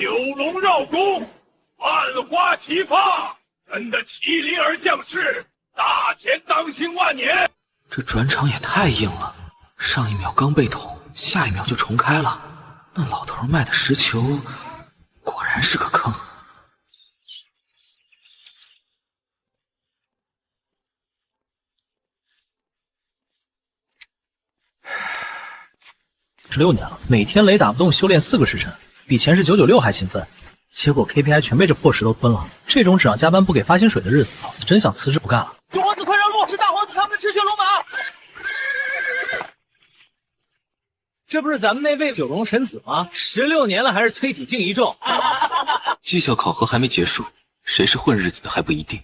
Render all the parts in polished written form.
九龙绕弓，万花齐发，朕的麒麟儿将士大钱当兴万年。这转场也太硬了，上一秒刚被捅，下一秒就重开了。那老头卖的石球，果然是个坑。16年了，每天雷打不动修炼4个时辰，比前世996还勤奋。结果 KPI 全被这破石头吞了。这种只让加班不给发薪水的日子，老子真想辞职不干了。九皇子快让路，是大皇子他们的赤血龙马。这不是咱们那位九龙神子吗？16年了还是淬体境一重。绩效考核还没结束，谁是混日子的还不一定。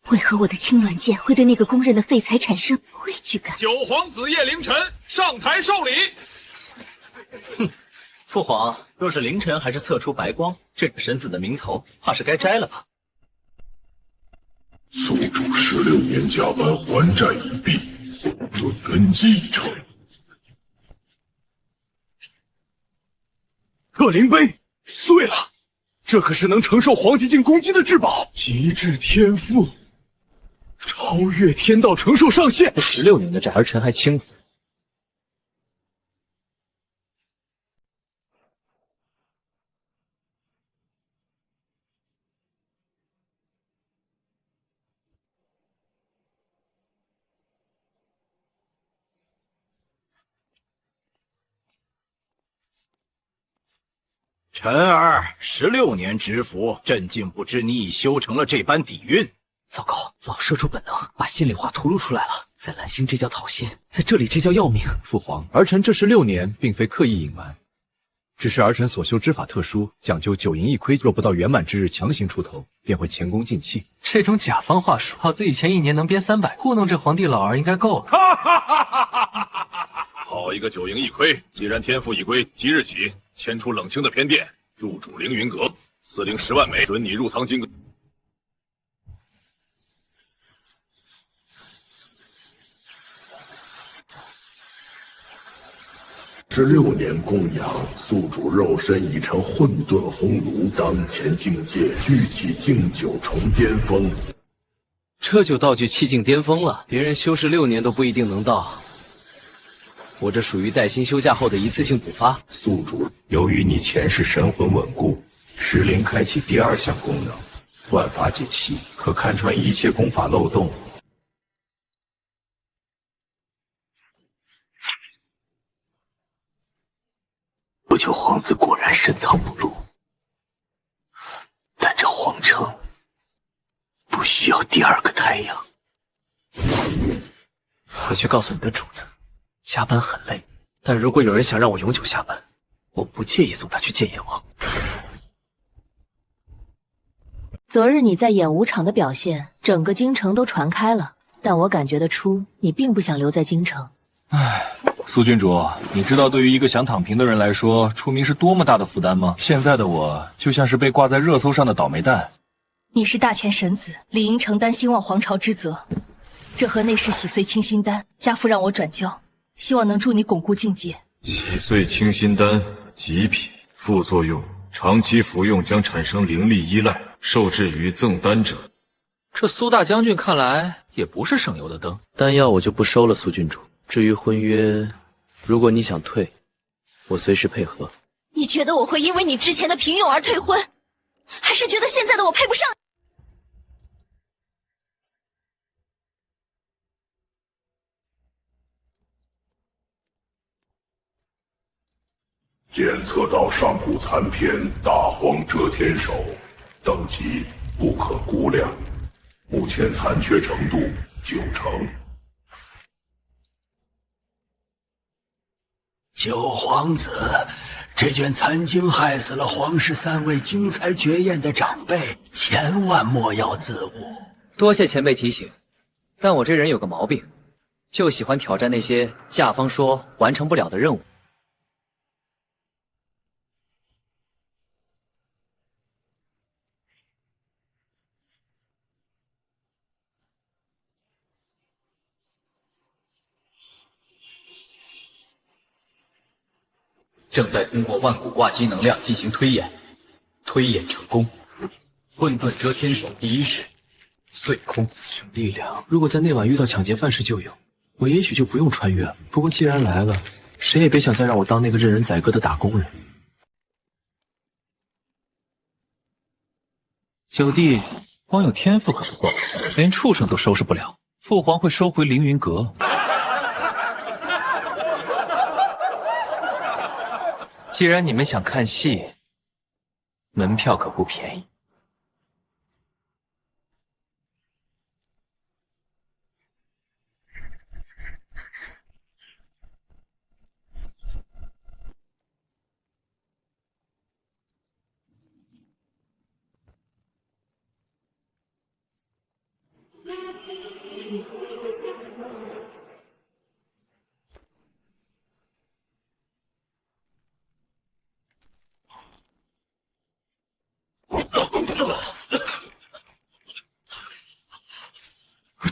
为何我的青鸾剑会对那个公认的废材产生畏惧感？九皇子夜凌晨上台受礼。哼，父皇，若是凌晨还是测出白光，这个神子的名头怕是该摘了吧？宿主16年加班还债已毕，论根基已成。恶灵杯碎了，这可是能承受黄极境攻击的至宝，极致天赋。超越天道承受上限，16年的债，儿臣还轻。臣儿16年执服，朕竟不知你已修成了这般底蕴。糟糕，老射出本能，把心里话吐露出来了。在蓝星这叫讨心，在这里这叫要命。父皇，儿臣这16年并非刻意隐瞒，只是儿臣所修之法特殊，讲究9盈1亏，若不到圆满之日强行出头，便会前功尽弃。这种甲方话术，老子以前1年能编300，糊弄这皇帝老儿应该够了。好一个9盈1亏！既然天赋已归，即日起迁出冷清的偏殿，入主凌云阁，赐令10万枚，准你入藏金阁。16年供养，宿主肉身已成混沌烘炉，当前境界聚气敬酒重巅峰。这就道具气境巅峰了，别人修16年都不一定能到。我这属于带薪休假后的一次性补发。宿主，由于你前世神魂稳固，石灵开启第2项功能，万法解析，可看穿一切功法漏洞。不久皇子果然深藏不露，但这皇城不需要第2个太阳。回去告诉你的主子，加班很累，但如果有人想让我永久下班，我不介意送他去见阎王。昨日你在演武场的表现，整个京城都传开了，但我感觉得出你并不想留在京城。唉，苏郡主，你知道对于一个想躺平的人来说，出名是多么大的负担吗？现在的我就像是被挂在热搜上的倒霉蛋。你是大前神子，理应承担兴旺皇朝之责。这盒内侍洗髓清心丹，家父让我转交，希望能助你巩固境界。洗髓清心丹，极品，副作用：长期服用将产生灵力依赖，受制于赠丹者。这苏大将军看来也不是省油的灯，丹药我就不收了，苏郡主。至于婚约，如果你想退，我随时配合。你觉得我会因为你之前的平庸而退婚，还是觉得现在的我配不上？检测到上古残篇大荒遮天手，等级不可估量，目前残缺程度9成。九皇子，这卷残经害死了皇室3位精彩绝艳的长辈，千万莫要自误。多谢前辈提醒，但我这人有个毛病，就喜欢挑战那些甲方说完成不了的任务。正在通过万古挂机能量进行推演，推演成功。混沌遮天手第一式，碎空力量。如果在那晚遇到抢劫犯时就有，我也许就不用穿越了。不过既然来了，谁也别想再让我当那个任人宰割的打工人。九弟，光有天赋可不够，连畜生都收拾不了。父皇会收回凌云阁。既然你们想看戏，门票可不便宜。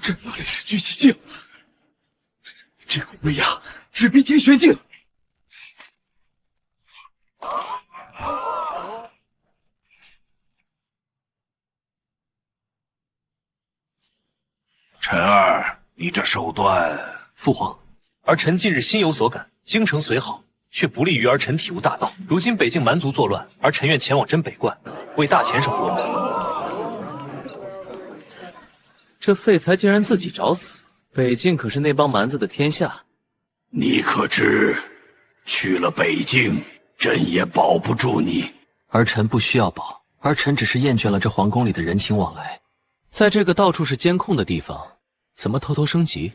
这哪里是聚气镜？这股威压直逼天玄境。陈儿，你这手段……父皇，儿臣近日心有所感，京城虽好，却不利于儿臣体悟大道。如今北境蛮族作乱，儿臣愿前往真北观，为大前手夺门。这废材竟然自己找死！北境可是那帮蛮子的天下。你可知，去了北境，朕也保不住你。儿臣不需要保，儿臣只是厌倦了这皇宫里的人情往来。在这个到处是监控的地方，怎么偷偷升级？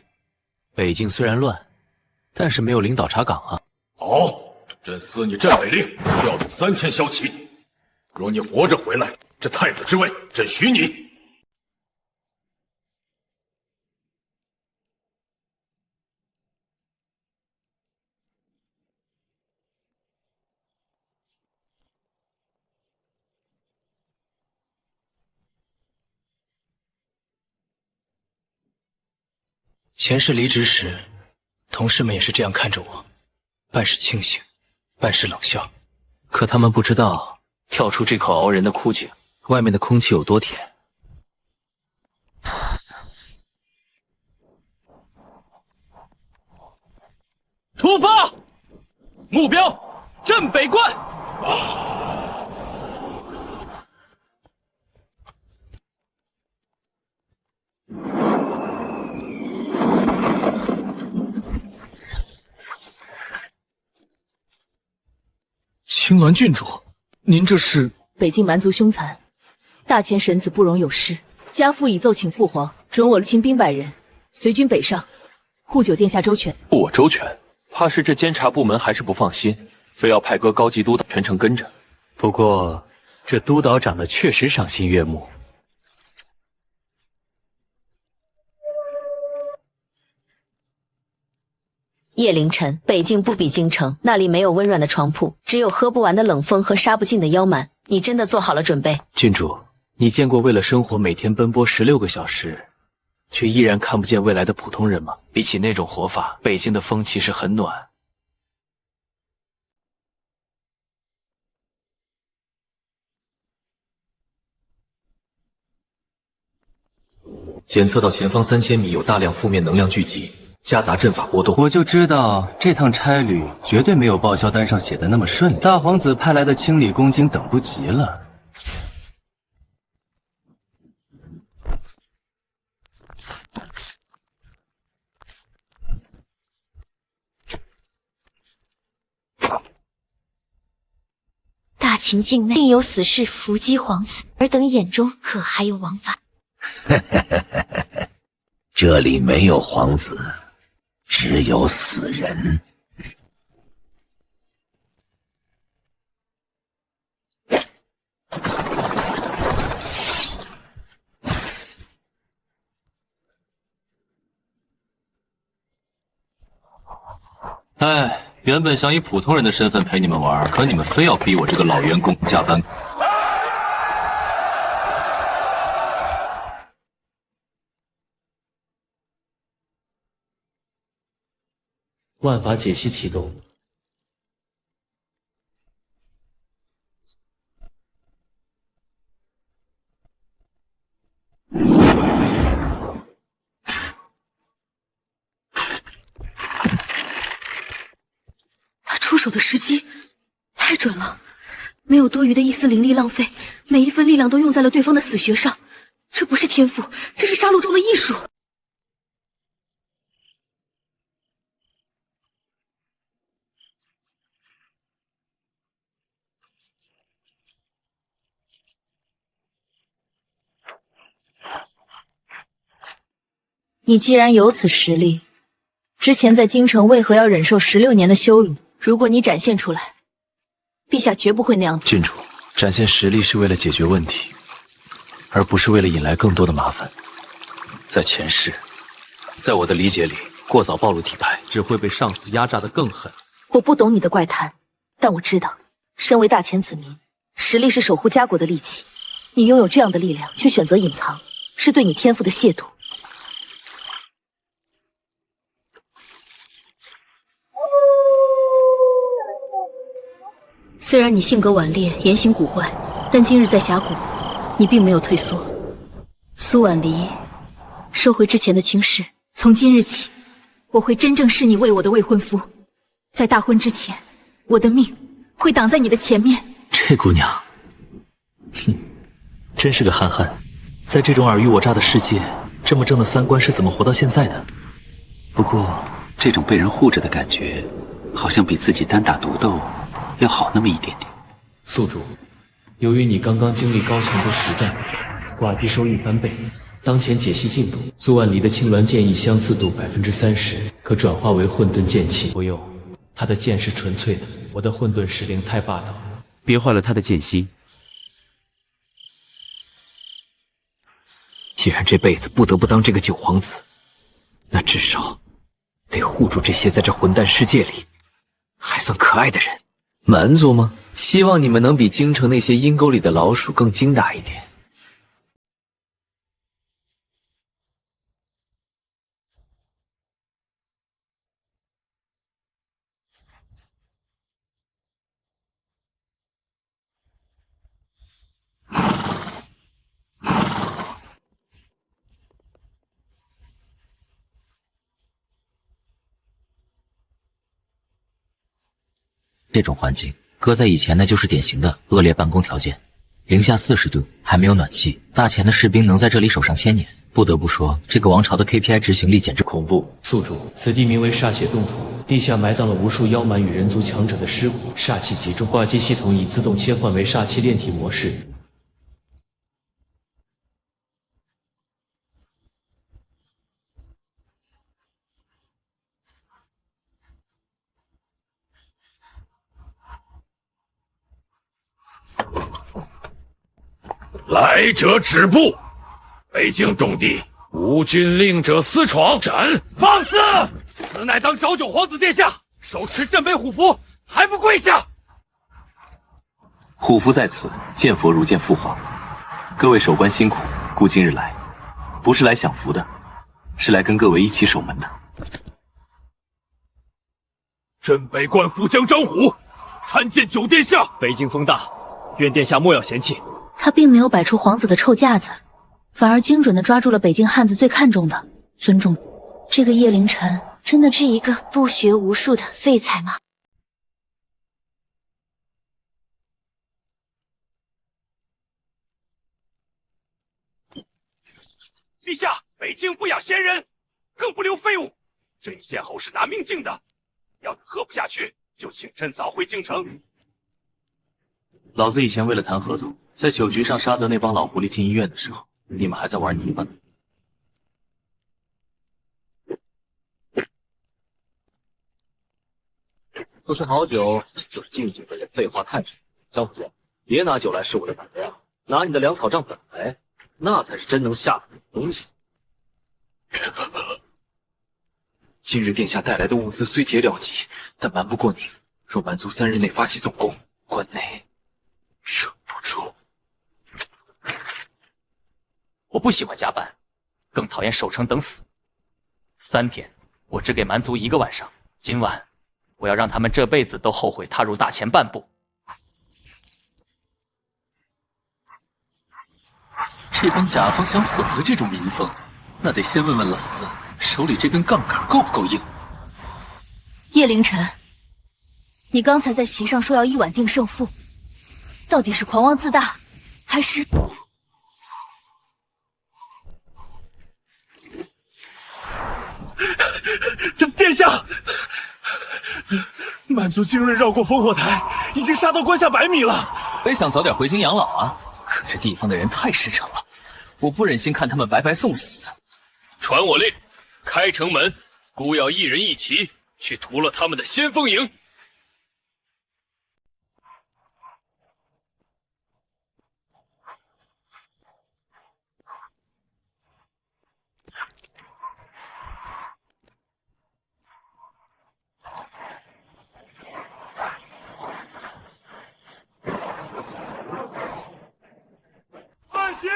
北境虽然乱，但是没有领导查岗啊。好，朕赐你镇北令，调动3000骁骑。若你活着回来，这太子之位，朕许你。前世离职时，同事们也是这样看着我，半是庆幸，半是冷笑。可他们不知道，跳出这口熬人的枯井，外面的空气有多甜。出发，目标镇北观。青鸾郡主，您这是？北境蛮族凶残，大前神子不容有失。家父已奏请父皇准我亲兵100人，随军北上，护救殿下周全。护我周全，怕是这监察部门还是不放心，非要派个高级督导全程跟着。不过，这督导长得确实赏心悦目。夜凌晨，北境不比京城，那里没有温软的床铺，只有喝不完的冷风和杀不尽的妖蛮。你真的做好了准备？郡主，你见过为了生活每天奔波16个小时，却依然看不见未来的普通人吗？比起那种活法，北京的风其实很暖。检测到前方3000米有大量负面能量聚集，夹杂阵法波动。我就知道这趟差旅绝对没有报销单上写的那么顺利。大皇子派来的清理工精等不及了。大秦境内定有死士伏击皇子，尔等眼中可还有王法？这里没有皇子，只有死人。哎，原本想以普通人的身份陪你们玩，可你们非要逼我这个老员工加班。万法解析启动。手的时机太准了，没有多余的一丝灵力浪费，每一分力量都用在了对方的死穴上。这不是天赋，这是杀戮中的艺术。你既然有此实力，之前在京城为何要忍受16年的羞辱？如果你展现出来，陛下绝不会那样。郡主，展现实力是为了解决问题，而不是为了引来更多的麻烦。在前世，在我的理解里，过早暴露底牌只会被上司压榨得更狠。我不懂你的怪谈，但我知道，身为大前子民，实力是守护家国的利器。你拥有这样的力量，却选择隐藏，是对你天赋的亵渎。虽然你性格顽劣，言行古怪，但今日在峡谷，你并没有退缩。苏婉离，收回之前的轻视，从今日起，我会真正视你为我的未婚夫。在大婚之前，我的命会挡在你的前面。这姑娘，哼，真是个憨憨。在这种尔虞我诈的世界，这么正的三观是怎么活到现在的？不过，这种被人护着的感觉，好像比自己单打独斗要好那么一点点。宿主，由于你刚刚经历高强度实战，寡敌收益翻倍。当前解析进度，苏万离的青鸾剑意相似度30%，可转化为混沌剑气。不用，他的剑是纯粹的，我的混沌石灵太霸道，别坏了他的剑心。既然这辈子不得不当这个九皇子，那至少得护住这些在这混蛋世界里还算可爱的人。蛮族吗？希望你们能比京城那些阴沟里的老鼠更精打一点。这种环境搁在以前那就是典型的恶劣办公条件，零下40度，还没有暖气，大前的士兵能在这里守上1000年。不得不说，这个王朝的 KPI 执行力简直恐怖。宿主，此地名为煞血洞土，地下埋葬了无数妖蛮与人族强者的尸骨，煞气极重。挂机系统已自动切换为煞气炼体模式。来者止步！北京重地，无军令者私闯，斩！放肆！此乃当昭九皇子殿下，手持镇北虎符，还不跪下！虎符在此，见佛如见父皇。各位守关辛苦，故今日来，不是来享福的，是来跟各位一起守门的。镇北关副将张虎参见九殿下。北京风大，愿殿下莫要嫌弃。他并没有摆出皇子的臭架子，反而精准地抓住了北京汉子最看重的尊重。这个叶凌晨真的是一个不学无术的废材吗？陛下，北京不养闲人，更不留废物。这一县侯是拿命敬的，要是喝不下去，就请朕早回京城。老子以前为了谈合同，在酒局上杀得那帮老狐狸进医院的时候，你们还在玩泥巴。不是好酒，就是敬酒的人废话太少。张副将，别拿酒来试我的胆量，拿你的粮草杖本来，那才是真能下的东西。今日殿下带来的物资虽竭了急，但瞒不过您。若蛮族3日内发起总攻，关内守不住。我不喜欢加班，更讨厌守城等死。3天，我只给蛮族1个晚上。今晚，我要让他们这辈子都后悔踏入大前半步。这帮甲方想混了这种民风，那得先问问老子手里这根杠杆够不够硬。叶凌晨，你刚才在席上说要一碗定胜负，到底是狂妄自大，还是……殿下，满族精锐绕过烽火台，已经杀到关下100米了。我也想早点回京养老啊，可这地方的人太实诚了，我不忍心看他们白白送死。传我令，开城门，孤要一人一骑去屠了他们的先锋营。慢些！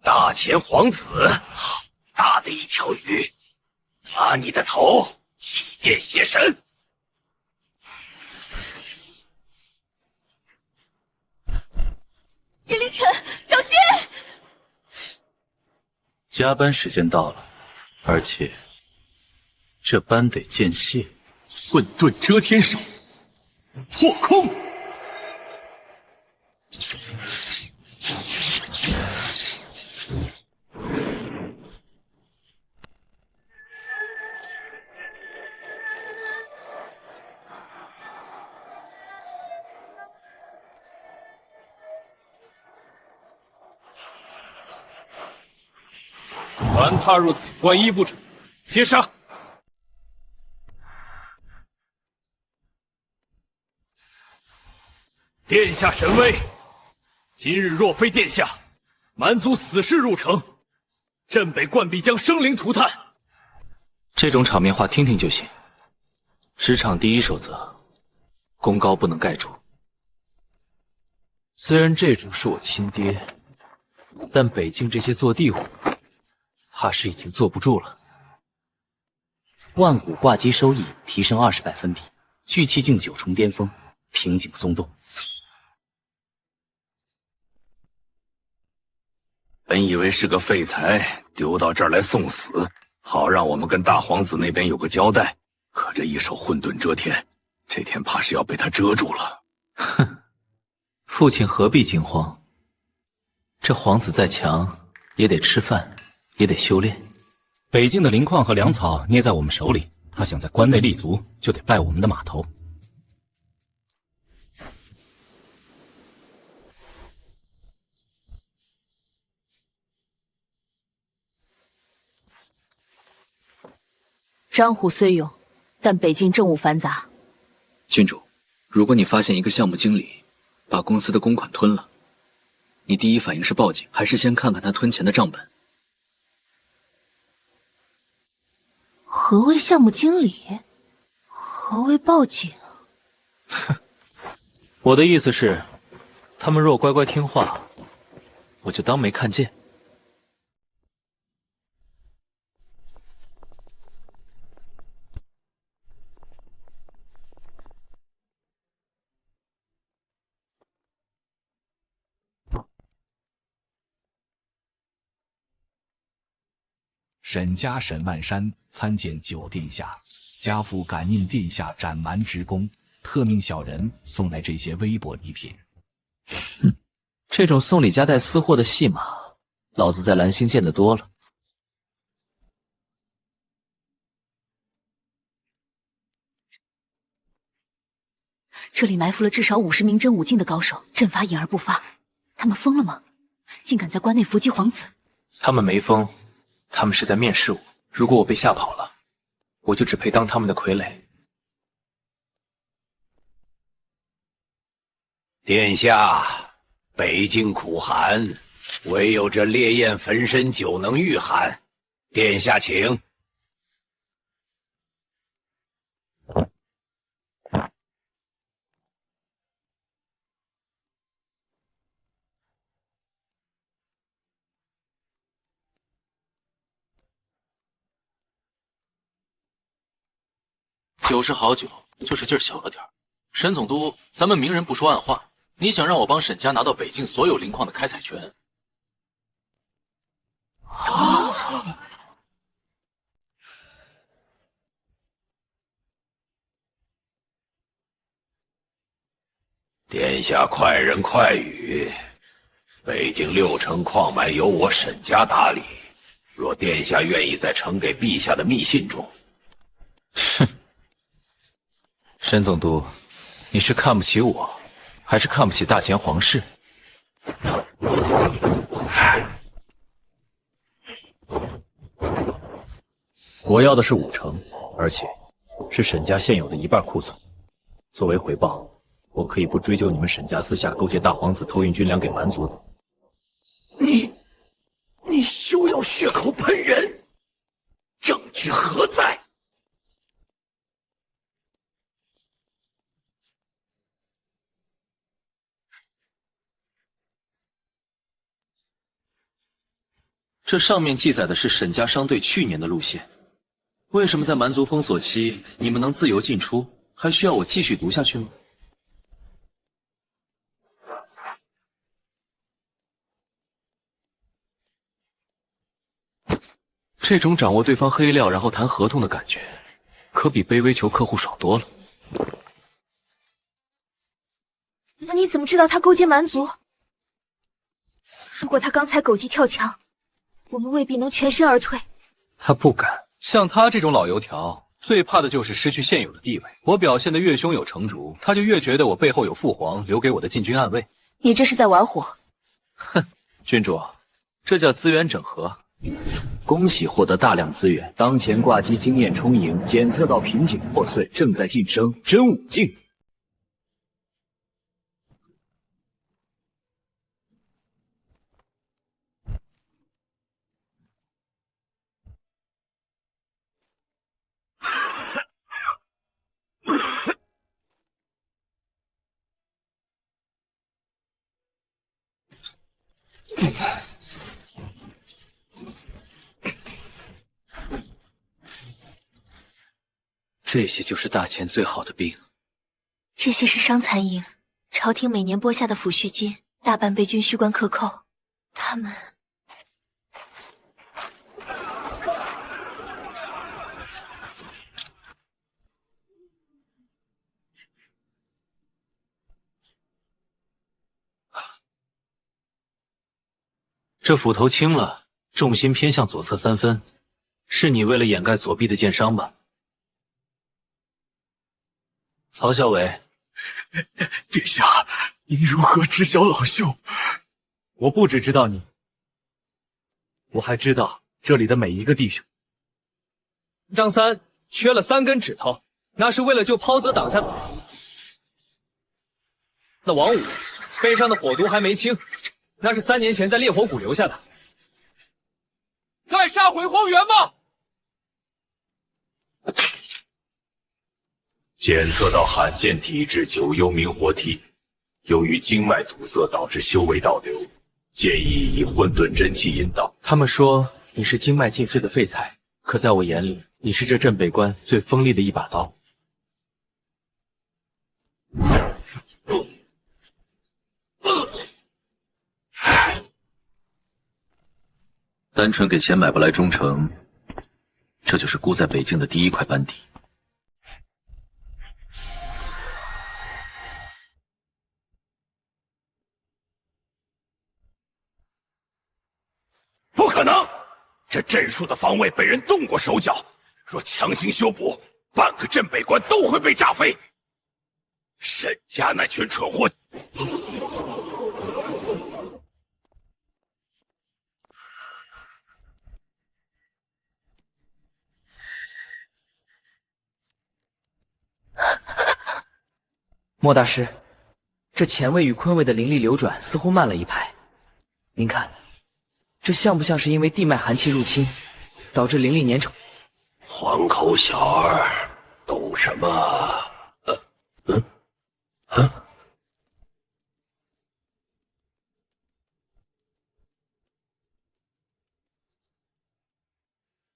大前皇子，好大的一条鱼！拿你的头祭奠邪神！叶凌晨，小心！加班时间到了，而且这班得见血。混沌遮天手，破空！凡踏入此关一步者，皆杀！殿下神威，今日若非殿下，蛮族死士入城，镇北冠必将生灵涂炭。这种场面话听听就行。职场第一守则，功高不能盖主。虽然这主是我亲爹，但北境这些坐地虎，怕是已经坐不住了。万古挂机收益提升20百分比，聚气境9重巅峰，瓶颈松动。本以为是个废材，丢到这儿来送死，好让我们跟大皇子那边有个交代。可这一手混沌遮天，这天怕是要被他遮住了。哼，父亲何必惊慌？这皇子再强，也得吃饭，也得修炼。北境的灵矿和粮草捏在我们手里，他想在关内立足，就得拜我们的码头。张虎虽勇，但北境政务繁杂。郡主，如果你发现一个项目经理把公司的公款吞了，你第一反应是报警，还是先看看他吞钱的账本？何谓项目经理？何谓报警？我的意思是，他们若乖乖听话，我就当没看见。沈家沈万山参见九殿下，家父感应殿下斩蛮之功，特命小人送来这些微薄礼品。哼，这种送礼夹带私货的戏码，老子在蓝星见得多了。这里埋伏了至少50名真武境的高手，阵法隐而不发。他们疯了吗？竟敢在关内伏击皇子？他们没疯，他们是在面试我。如果我被吓跑了，我就只配当他们的傀儡。殿下，北境苦寒，唯有这烈焰焚身久能御寒。殿下请。酒是好酒，就是劲儿小了点儿。沈总督，咱们明人不说暗话，你想让我帮沈家拿到北境所有灵矿的开采权？殿下快人快语，北境6成矿脉由我沈家打理。若殿下愿意在呈给陛下的密信中，哼，沈总督，你是看不起我，还是看不起大前皇室？我要的是5成，而且是沈家现有的1半库存。作为回报，我可以不追究你们沈家私下勾结大皇子偷运军粮给蛮族的。你休要血口喷人，证据何在？这上面记载的是沈家商队去年的路线，为什么在蛮族封锁期你们能自由进出，还需要我继续读下去吗？这种掌握对方黑料然后谈合同的感觉，可比卑微求客户爽多了。那你怎么知道他勾结蛮族？如果他刚才狗急跳墙，我们未必能全身而退。他不敢，像他这种老油条，最怕的就是失去现有的地位。我表现得越胸有成竹，他就越觉得我背后有父皇留给我的禁军暗卫。你这是在玩火。哼，君主，这叫资源整合。恭喜获得大量资源，当前挂机经验充盈，检测到瓶颈破碎，正在晋升真武境。这些就是大前最好的兵。这些是伤残营，朝廷每年拨下的抚恤金，大半被军需官克扣。他们这斧头轻了，重心偏向左侧3分，是你为了掩盖左臂的剑伤吧？曹校尉，殿下，您如何知晓老兄？我不只知道你，我还知道这里的每一个弟兄。张三缺了3根指头，那是为了救抛泽挡下。那王五背上的火毒还没清，那是3年前在烈火谷留下的。再杀回荒原吗？检测到罕见体质九幽冥火体，由于经脉堵塞导致修为倒流，建议以混沌真气引导。他们说你是经脉尽碎的废材，可在我眼里，你是这镇北关最锋利的一把刀。单纯给钱买不来忠诚，这就是孤在北境的第1块班底。不可能！这镇戍的防卫被人动过手脚，若强行修补，半个镇北关都会被炸飞。沈家那群蠢货！莫大师，这乾位与坤位的灵力流转似乎慢了一拍。您看，这像不像是因为地脉寒气入侵，导致灵力粘稠？黄口小儿，懂什么？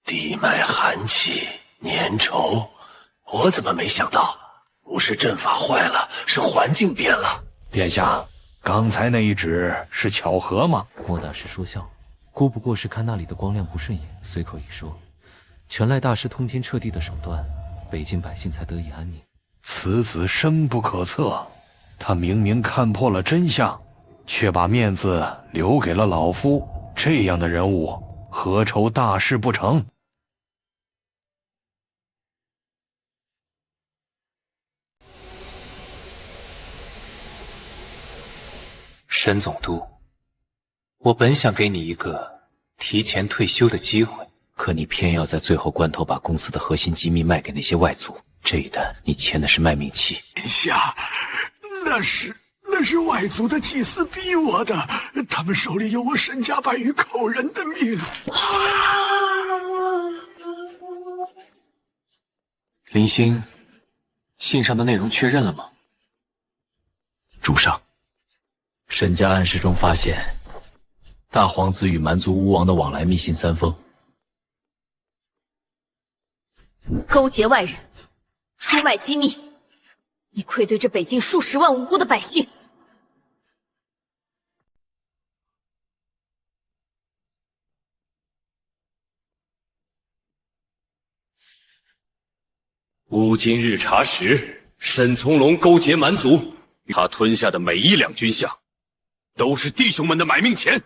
地脉寒气粘稠，我怎么没想到？不是阵法坏了，是环境变了。殿下，刚才那一指是巧合吗？莫大师说笑，姑不过是看那里的光亮不顺眼，随口一说。全赖大师通天彻地的手段，北境百姓才得以安宁。此子深不可测，他明明看破了真相，却把面子留给了老夫。这样的人物，何愁大事不成？沈总督，我本想给你一个提前退休的机会，可你偏要在最后关头把公司的核心机密卖给那些外族，这一单你签的是卖命契。殿下，那是外族的祭司逼我的，他们手里有我沈家百余口人的命。林星，信上的内容确认了吗？主上，沈家暗室中发现大皇子与蛮族巫王的往来密信3封，勾结外人，出卖机密，你愧对这北境数十万无辜的百姓。吾今日查实，沈从龙勾结蛮族，他吞下的每1两军饷，都是弟兄们的买命钱。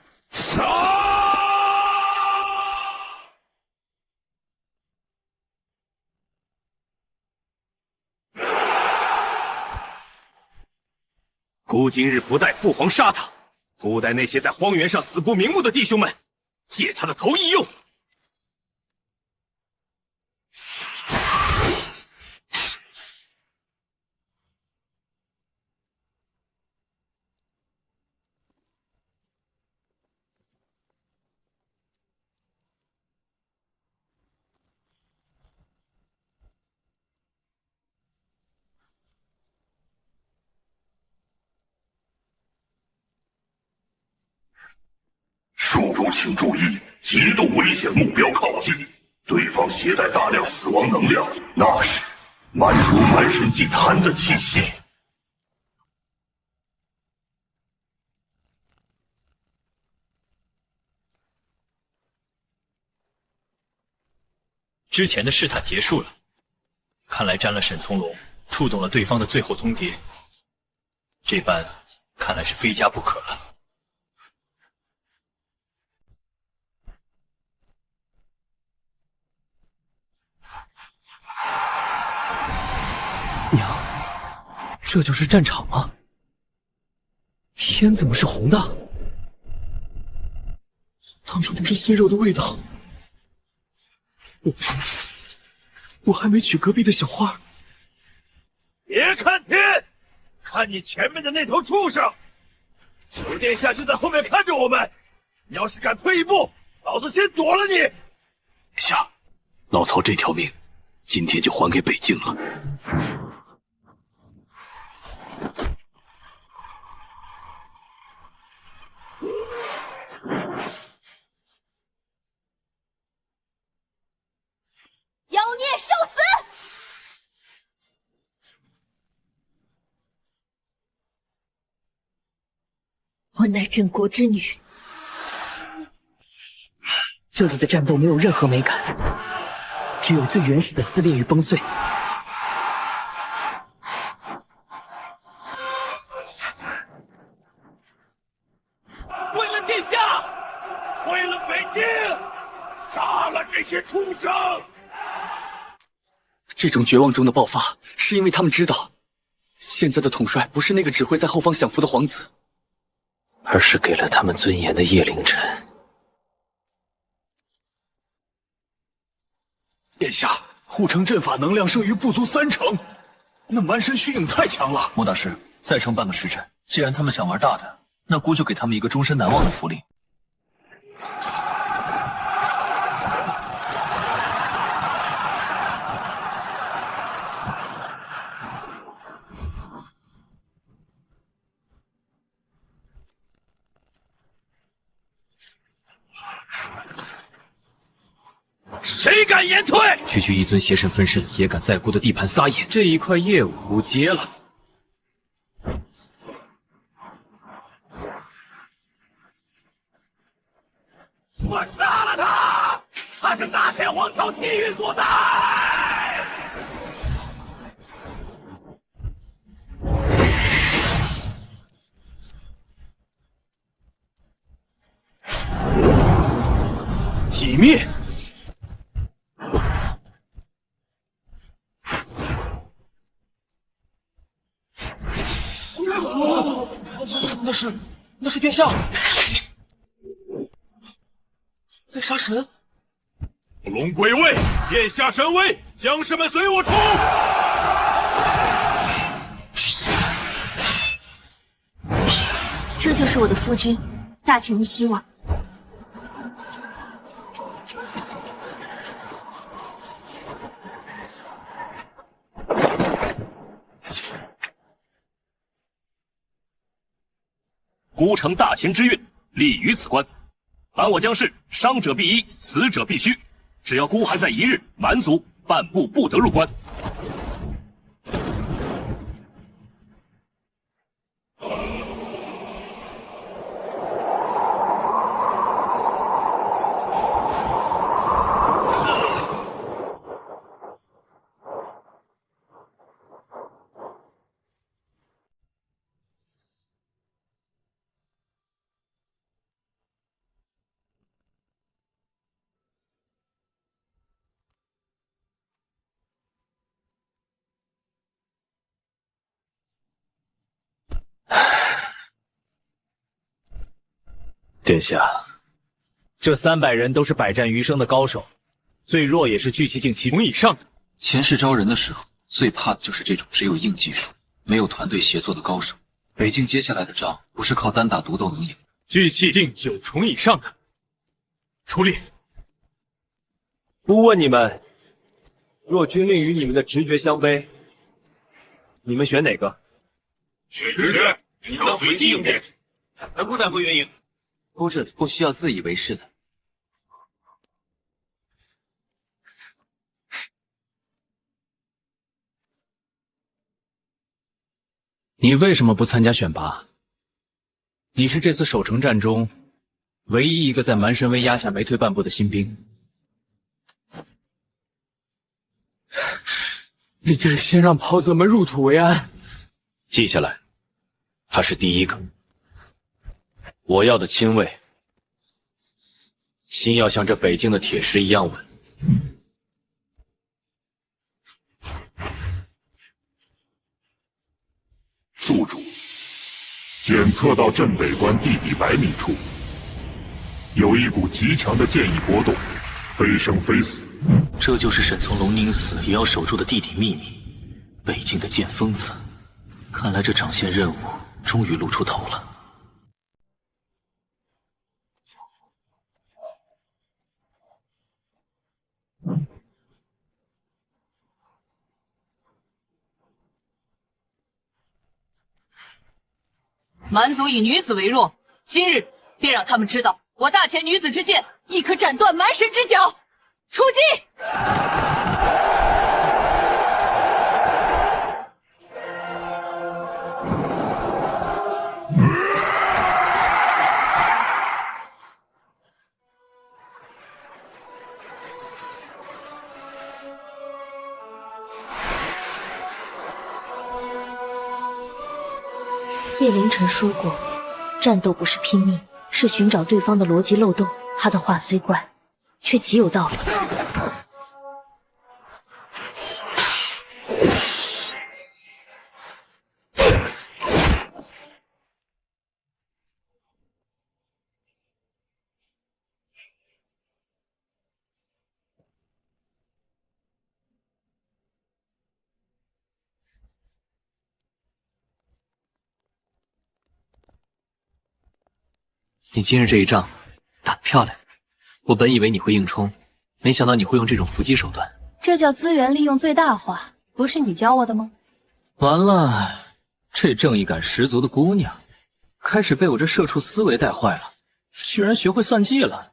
孤今日不待父皇杀他，孤待那些在荒原上死不瞑目的弟兄们，借他的头一用。蜀主请注意，极度危险目标靠近，对方携带大量死亡能量，那是蛮族蛮神祭坛的气息。之前的试探结束了，看来沾了沈从龙，触动了对方的最后通牒，这般看来是非加不可了。娘，这就是战场吗？天怎么是红的？当初那是碎肉的味道。我不想死，我还没娶隔壁的小花。别看天，看你前面的那头畜生！九殿下就在后面看着我们，你要是敢退一步，老子先躲了你！殿下，老曹这条命，今天就还给北境了。妖孽受死！我乃镇国之女，这里的战斗没有任何美感，只有最原始的撕裂与崩碎。为了殿下，为了北京，杀了这些畜生！这种绝望中的爆发，是因为他们知道，现在的统帅不是那个只会在后方享福的皇子，而是给了他们尊严的叶凌晨。殿下，护城阵法能量剩余不足30%，那蛮神虚影太强了。莫大师，再撑半个时辰，既然他们想玩大的，那姑就给他们一个终身难忘的福利。谁敢言退？区区一尊邪神分身，也敢在姑的地盘撒野，这一块业务无接了。我杀了他！他是大天王朝气运所在。击灭！那是殿下，在杀神。龙归位，殿下神威，将士们随我出！这就是我的夫君，大秦的希望。孤城大秦之运，立于此关。凡我将士，伤者必医，死者必须。只要孤还在一日，蛮族半步不得入关。殿下，这300人都是百战余生的高手，最弱也是聚气境7重以上的。前世招人的时候，最怕的就是这种只有硬技术，没有团队协作的高手。北境接下来的仗，不是靠单打独斗能赢。聚气境9重以上的，出列。不问你们，若军令与你们的直觉相悖，你们选哪个？选直觉，你当随机应变。本部代不愿意。姑这里不需要自以为是的。你为什么不参加选拔？你是这次守城战中唯一一个在蛮神威压下没退半步的新兵。你得先让袍泽们入土为安。记下来，他是第一个。我要的亲卫，心要像这北京的铁石一样稳。宿主，检测到镇北关地底100米处，有一股极强的剑意波动，非生非死。这就是沈从龙宁死也要守住的地底秘密。北京的剑疯子，看来这长线任务终于露出头了。蛮族以女子为弱，今日便让他们知道，我大前女子之剑亦可斩断蛮神之脚。出击！叶凌晨说过，战斗不是拼命，是寻找对方的逻辑漏洞。他的话虽怪，却极有道理。你今日这一仗打得漂亮，我本以为你会硬冲，没想到你会用这种伏击手段。这叫资源利用最大化，不是你教我的吗？完了，这正义感十足的姑娘，开始被我这社畜思维带坏了，居然学会算计了。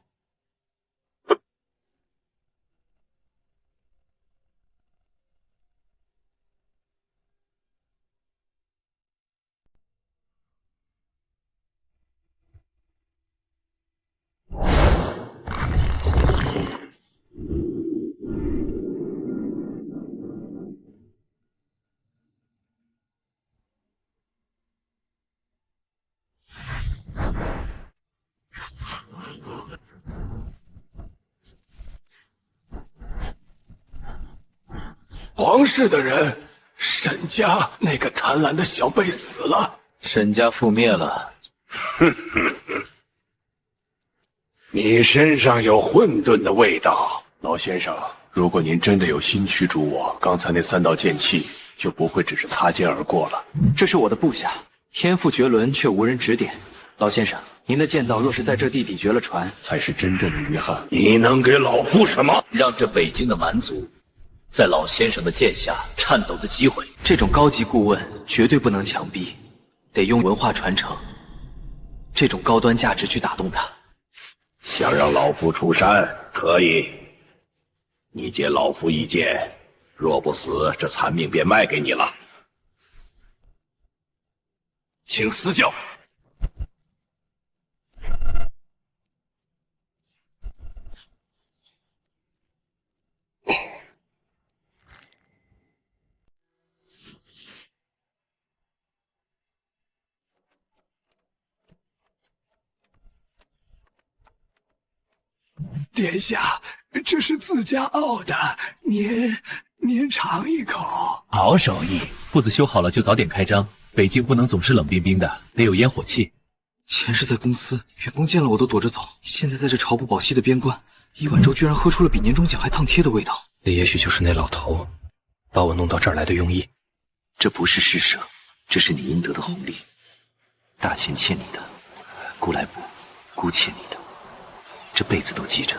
皇室的人，沈家那个贪婪的小辈死了，沈家覆灭了。你身上有混沌的味道。老先生，如果您真的有心驱逐我，刚才那3道剑气就不会只是擦肩而过了。这是我的部下，天赋绝伦却无人指点。老先生，您的剑道若是在这地底绝了传，才是真正的遗憾。你能给老夫什么？让这北京的蛮族在老先生的剑下颤抖的机会。这种高级顾问绝对不能强逼，得用文化传承这种高端价值去打动他。想让老夫出山，可以。你借老夫一剑，若不死，这残命便卖给你了。请私教。殿下，这是自家熬的，您尝一口。好手艺，铺子修好了就早点开张。北京不能总是冷冰冰的，得有烟火气。前世在公司，员工见了我都躲着走，现在在这朝不保夕的边关，一碗粥居然喝出了比年终奖还烫贴的味道。这也许就是那老头把我弄到这儿来的用意。这不是施舍，这是你应得的红利。大钱欠你的，姑来补；姑欠你的，这辈子都记着。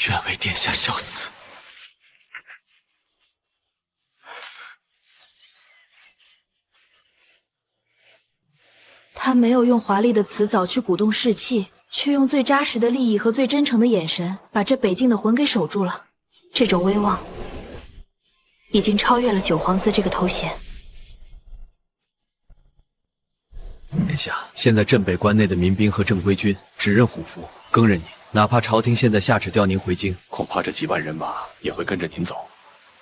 愿为殿下效死。他没有用华丽的辞藻去鼓动士气，却用最扎实的利益和最真诚的眼神，把这北境的魂给守住了。这种威望已经超越了九皇子这个头衔。殿下，现在镇北关内的民兵和正规军只认虎符，更认您。哪怕朝廷现在下旨调您回京，恐怕这几万人马也会跟着您走。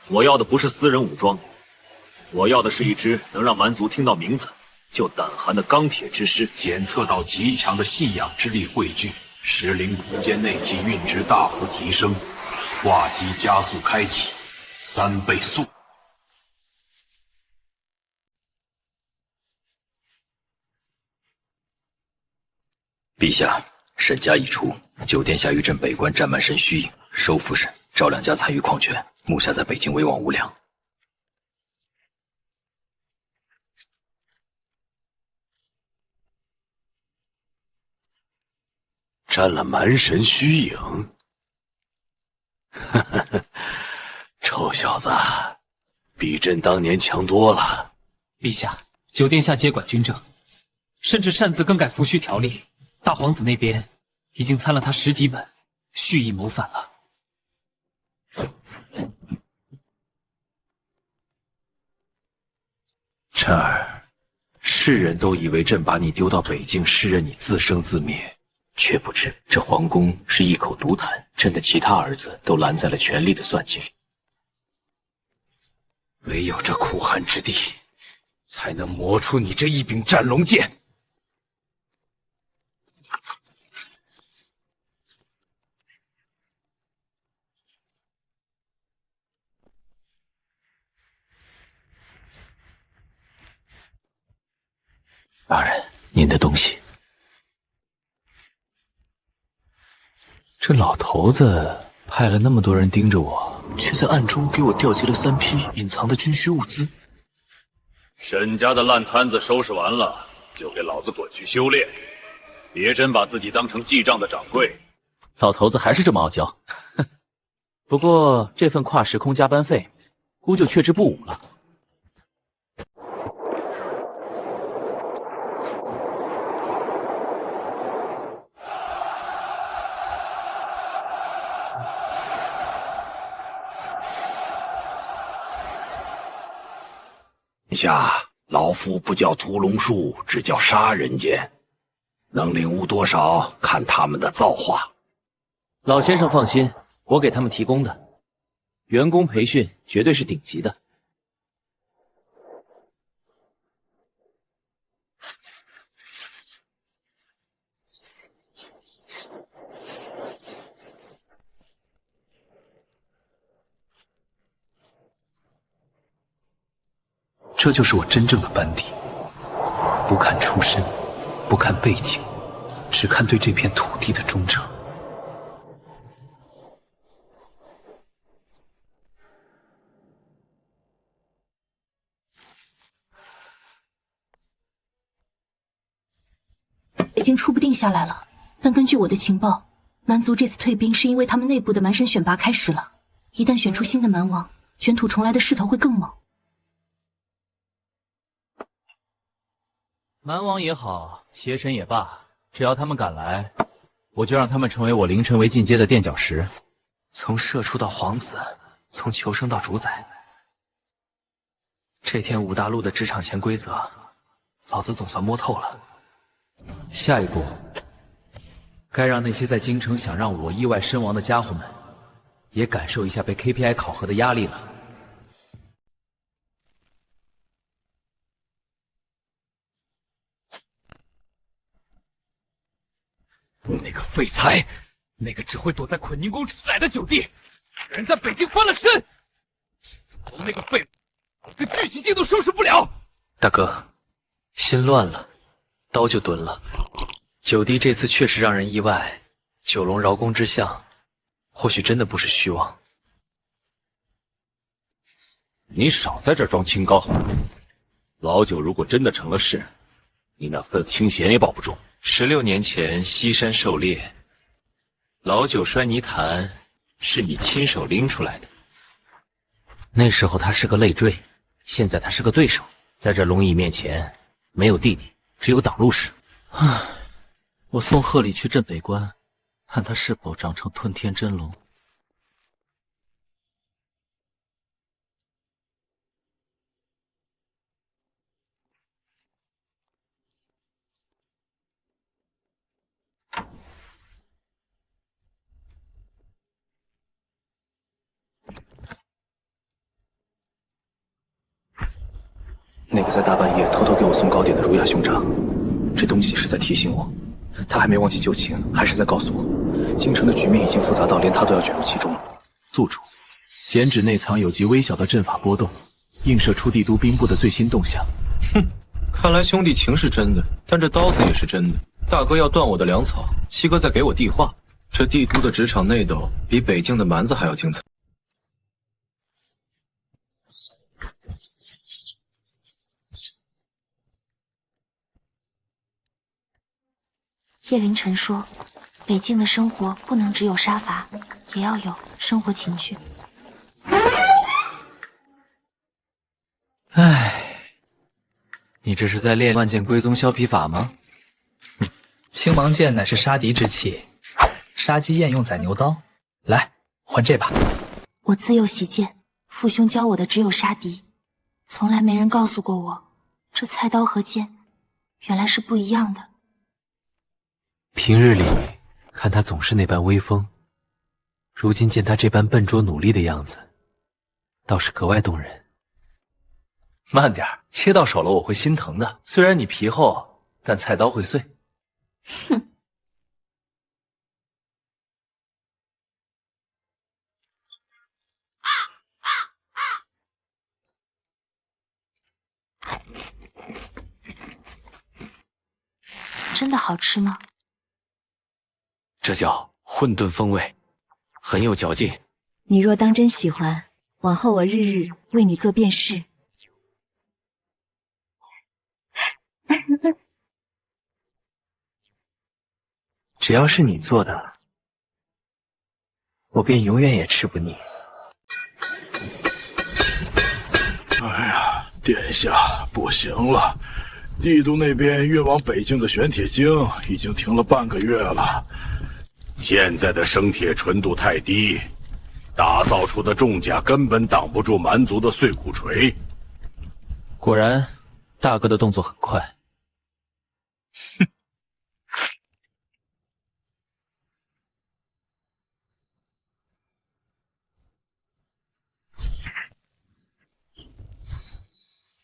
我要的不是私人武装，我要的是一支能让蛮族听到名字就胆寒的钢铁之师。检测到极强的信仰之力汇聚，石灵空间内气运值大幅提升，挂机加速开启，3倍速。陛下，沈家已出，九殿下于镇北关战满身虚影，收复时赵两家残余矿权，目下在北京威望无量。沾了蛮神虚影，臭小子，比朕当年强多了。陛下，九殿下接管军政，甚至擅自更改服虚条例。大皇子那边已经参了他10几本，蓄意谋反了。晨儿，世人都以为朕把你丢到北京，是任你自生自灭，却不知这皇宫是一口毒痰，朕的其他儿子都拦在了权力的算计里。唯有这苦寒之地，才能磨出你这一柄战龙剑。大人，您的东西。这老头子派了那么多人盯着我，却在暗中给我调集了3批隐藏的军需物资。沈家的烂摊子收拾完了，就给老子滚去修炼，别真把自己当成记账的掌柜。老头子还是这么傲娇。不过这份跨时空加班费，姑就却之不武了。下老夫不叫屠龙术，只叫杀人剑，能领悟多少，看他们的造化。老先生放心，我给他们提供的员工培训绝对是顶级的。这就是我真正的班底，不看出身，不看背景，只看对这片土地的忠诚。北京初步定下来了，但根据我的情报，蛮族这次退兵是因为他们内部的蛮神选拔开始了。一旦选出新的蛮王，卷土重来的势头会更猛。蛮王也好，邪神也罢，只要他们敢来，我就让他们成为我凌晨为进阶的垫脚石。从社畜到皇子，从求生到主宰，这天五大陆的职场潜规则，老子总算摸透了。下一步，该让那些在京城想让我意外身亡的家伙们，也感受一下被 KPI 考核的压力了。那个废材，那个只会躲在捆宁宫自来的九弟，居然在北京翻了身！那个废物，连聚气镜都收拾不了。大哥，心乱了，刀就蹲了。九弟这次确实让人意外，九龙饶宫之相，或许真的不是虚妄。你少在这儿装清高！老九如果真的成了事，你那份清闲也保不住。16年前西山狩猎，老九摔泥潭是你亲手拎出来的。那时候他是个累赘，现在他是个对手，在这龙椅面前，没有弟弟，只有挡路石。唉，我送贺礼去镇北关，看他是否长成吞天真龙。那个在大半夜偷偷给我送糕点的儒雅兄长，这东西是在提醒我，他还没忘记旧情，还是在告诉我，京城的局面已经复杂到连他都要卷入其中了。宿主，剪纸内藏有极微小的阵法波动，映射出帝都兵部的最新动向。哼，看来兄弟情是真的，但这刀子也是真的。大哥要断我的粮草，七哥在给我递话。这帝都的职场内斗比北京的蛮子还要精彩。叶凌晨说，北境的生活不能只有杀伐，也要有生活情趣。唉，你这是在练万剑归宗削皮法吗？青芒剑乃是杀敌之器，杀鸡焉用宰牛刀。来，换这把。我自幼习剑，父兄教我的只有杀敌，从来没人告诉过我，这菜刀和剑原来是不一样的。平日里看他总是那般威风，如今见他这般笨拙努力的样子，倒是格外动人。慢点，切到手了我会心疼的。虽然你皮厚，但菜刀会碎。哼。真的好吃吗？这叫混沌风味，很有嚼劲。你若当真喜欢，往后我日日为你做便是。只要是你做的，我便永远也吃不腻。哎呀，殿下不行了，帝都那边运往北京的玄铁晶已经停了半个月了。现在的生铁纯度太低，打造出的重甲根本挡不住蛮族的碎骨锤。果然，大哥的动作很快。哼。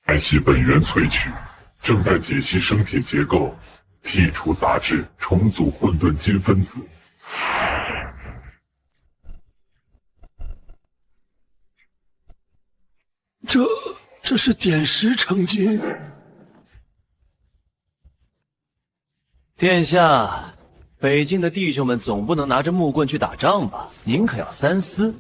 开启本源萃取，正在解析生铁结构，剔除杂质，重组混沌金分子。这是点石成金。殿下，北境的弟兄们总不能拿着木棍去打仗吧？您可要三思。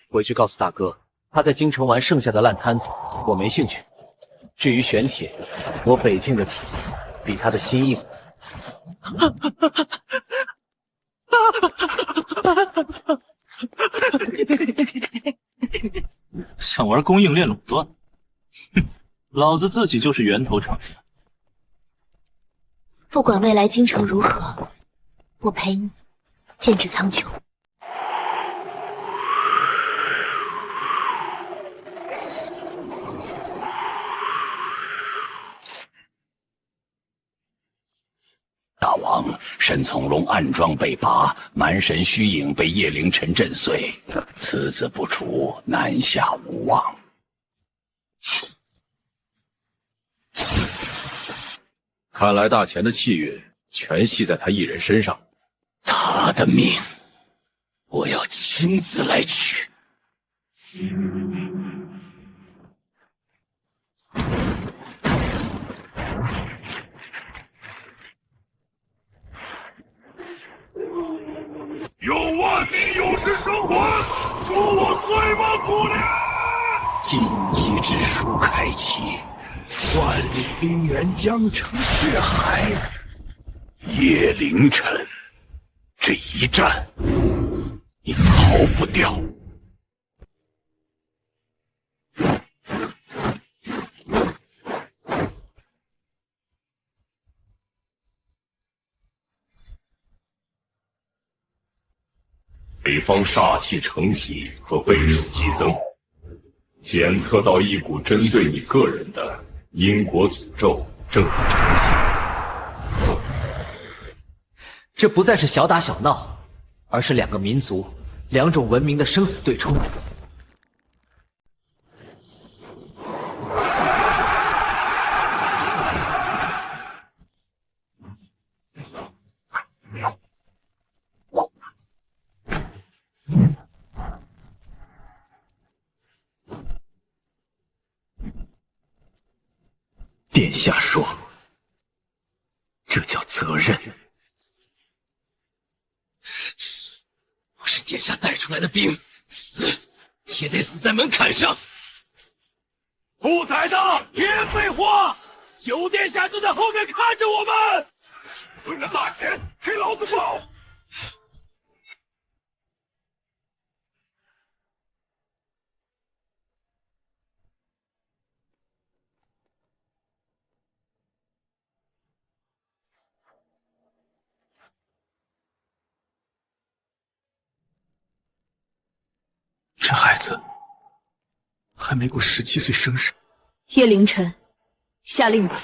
回去告诉大哥，他在京城玩剩下的烂摊子，我没兴趣。至于玄铁，我北境的铁比他的心硬。想玩供应链垄断？哼，老子自己就是源头厂家。不管未来京城如何，我陪你剑指苍穹。大王，沈从容暗桩被拔，蛮神虚影被叶凌尘震碎，此子不除，南下无望。看来大钱的气运全系在他一人身上。他的命，我要亲自来取。有万敌勇士生还，助我碎梦骨裂！晋级之书开启，万里冰原将成血海。叶凌尘，这一战你逃不掉。北方煞气承袭和倍数激增，检测到一股针对你个人的因果诅咒正在成型。这不再是小打小闹，而是两个民族、两种文明的生死对冲。殿下说，这叫责任。我是殿下带出来的兵，死也得死在门槛上。不宰的，别废话！九殿下就在后面看着我们。为了大钱，给老子跑！这孩子还没过17岁生日。叶凌尘，下令吧。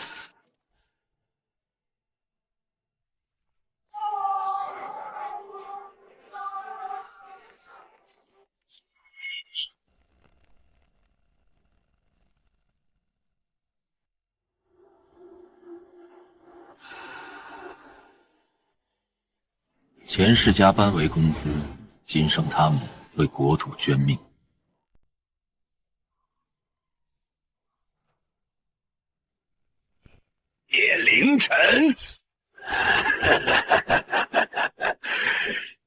前世加班为工资，今生他们为国土捐命。叶凌尘，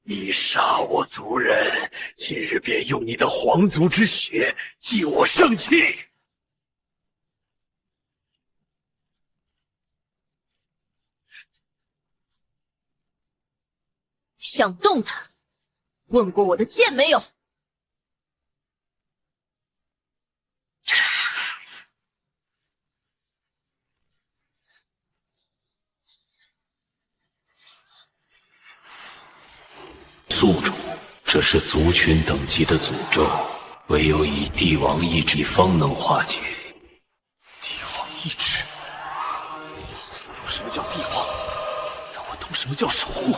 你杀我族人，今日便用你的皇族之血祭我圣器。想动他，问过我的剑没有？宿主，这是族群等级的诅咒，唯有以帝王意志方能化解。帝王意志，我懂什么叫帝王，但我懂什么叫守护。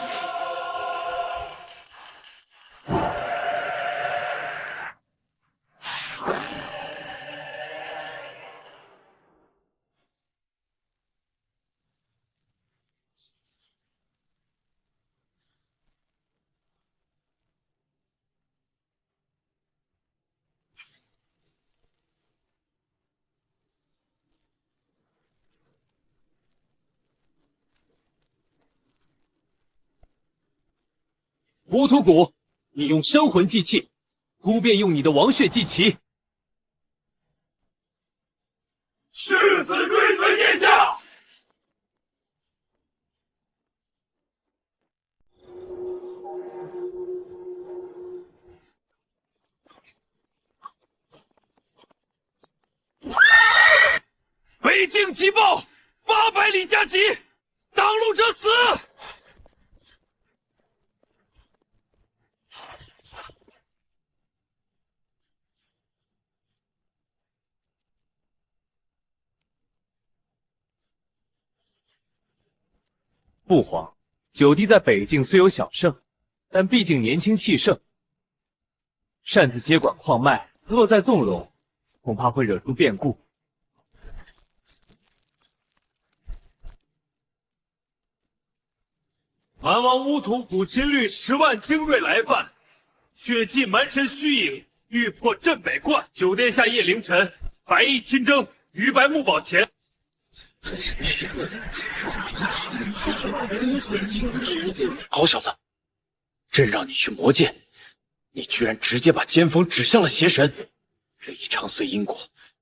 乌图古，你用生魂祭器，姑便用你的王血祭旗。誓死追随殿下！北境急报，800里加急，挡路者死！不慌，九弟在北境虽有小胜，但毕竟年轻气盛，擅自接管矿脉，若再纵容，恐怕会惹出变故。蛮王乌图古侵略10万精锐来犯，血祭蛮神虚影，欲破镇北关。九殿下夜凌晨，白衣亲征，于白木堡前。好小子，朕让你去魔界，你居然直接把尖锋指向了邪神，任意唱碎因果，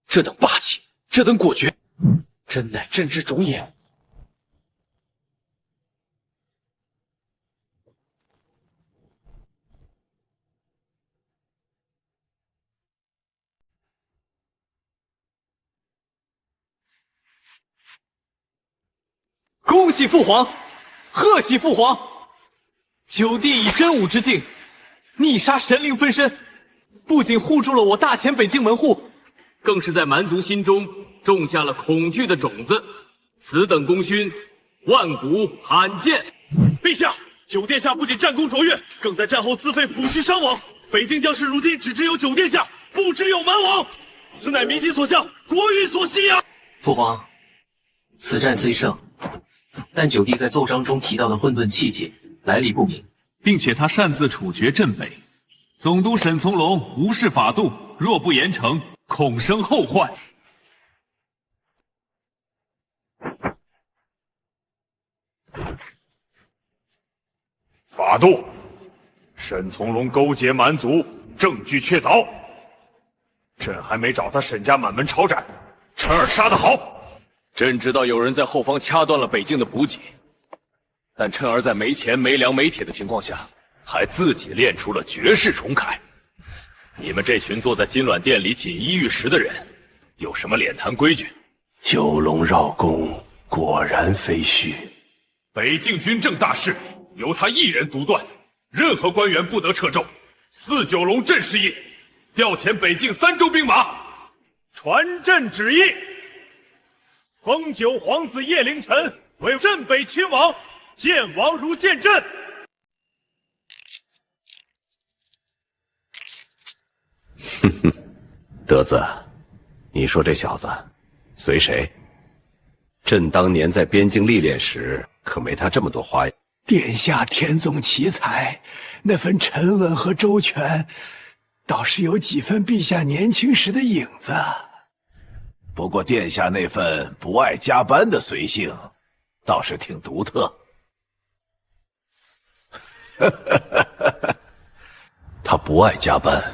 这等霸气，这等果决，真乃朕之种也。恭喜父皇，贺喜父皇！九弟以真武之境，逆杀神灵分身，不仅护住了我大前北境门户，更是在蛮族心中种下了恐惧的种子。此等功勋，万古罕见。陛下，九殿下不仅战功卓越，更在战后自废抚恤伤亡。北境将士如今只知有九殿下，不知有蛮王，此乃民心所向，国运所系啊！父皇，此战虽胜，但九弟在奏章中提到的混沌器械来历不明，并且他擅自处决镇北，总督沈从容无视法度，若不严惩，恐生后患。法度，沈从容勾结蛮族，证据确凿。朕还没找他沈家满门抄斩，陈儿杀得好。朕知道有人在后方掐断了北境的补给，但趁儿在没钱、没粮、没铁的情况下，还自己练出了绝世重铠。你们这群坐在金銮殿里锦衣玉食的人，有什么脸谈规矩？九龙绕弓，果然非虚。北境军政大事由他一人独断，任何官员不得掣肘。4九龙镇事意，调遣北境3州兵马，传朕旨意。封九皇子叶凌晨为镇北亲王，见王如见朕。哼哼，德子，你说这小子随谁？朕当年在边境历练时，可没他这么多花样。殿下天纵奇才，那份沉稳和周全，倒是有几分陛下年轻时的影子。不过殿下那份不爱加班的随性，倒是挺独特。他不爱加班，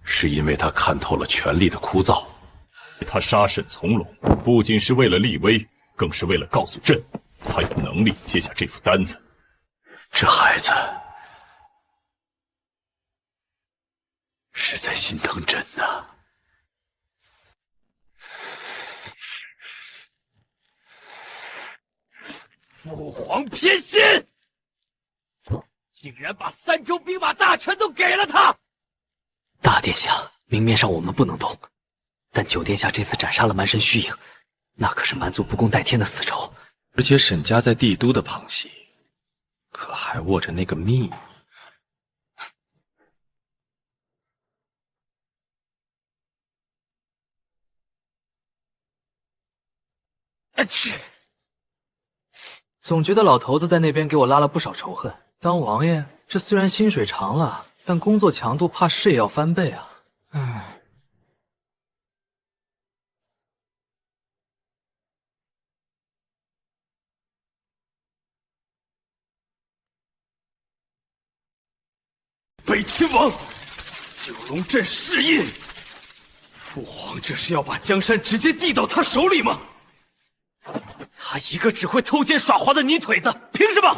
是因为他看透了权力的枯燥。他杀沈从容，不仅是为了立威，更是为了告诉朕，他有能力接下这副单子。这孩子是在心疼朕呐。父皇偏心，竟然把3州兵马大权都给了他。大殿下，明面上我们不能动，但九殿下这次斩杀了蛮神虚影，那可是蛮族不共戴天的死仇。而且沈家在帝都的旁系，可还握着那个秘密。去！总觉得老头子在那边给我拉了不少仇恨。当王爷，这虽然薪水长了，但工作强度怕是也要翻倍啊。北亲王，九龙镇世印。父皇这是要把江山直接递到他手里吗？他一个只会偷奸耍滑的泥腿子，凭什么？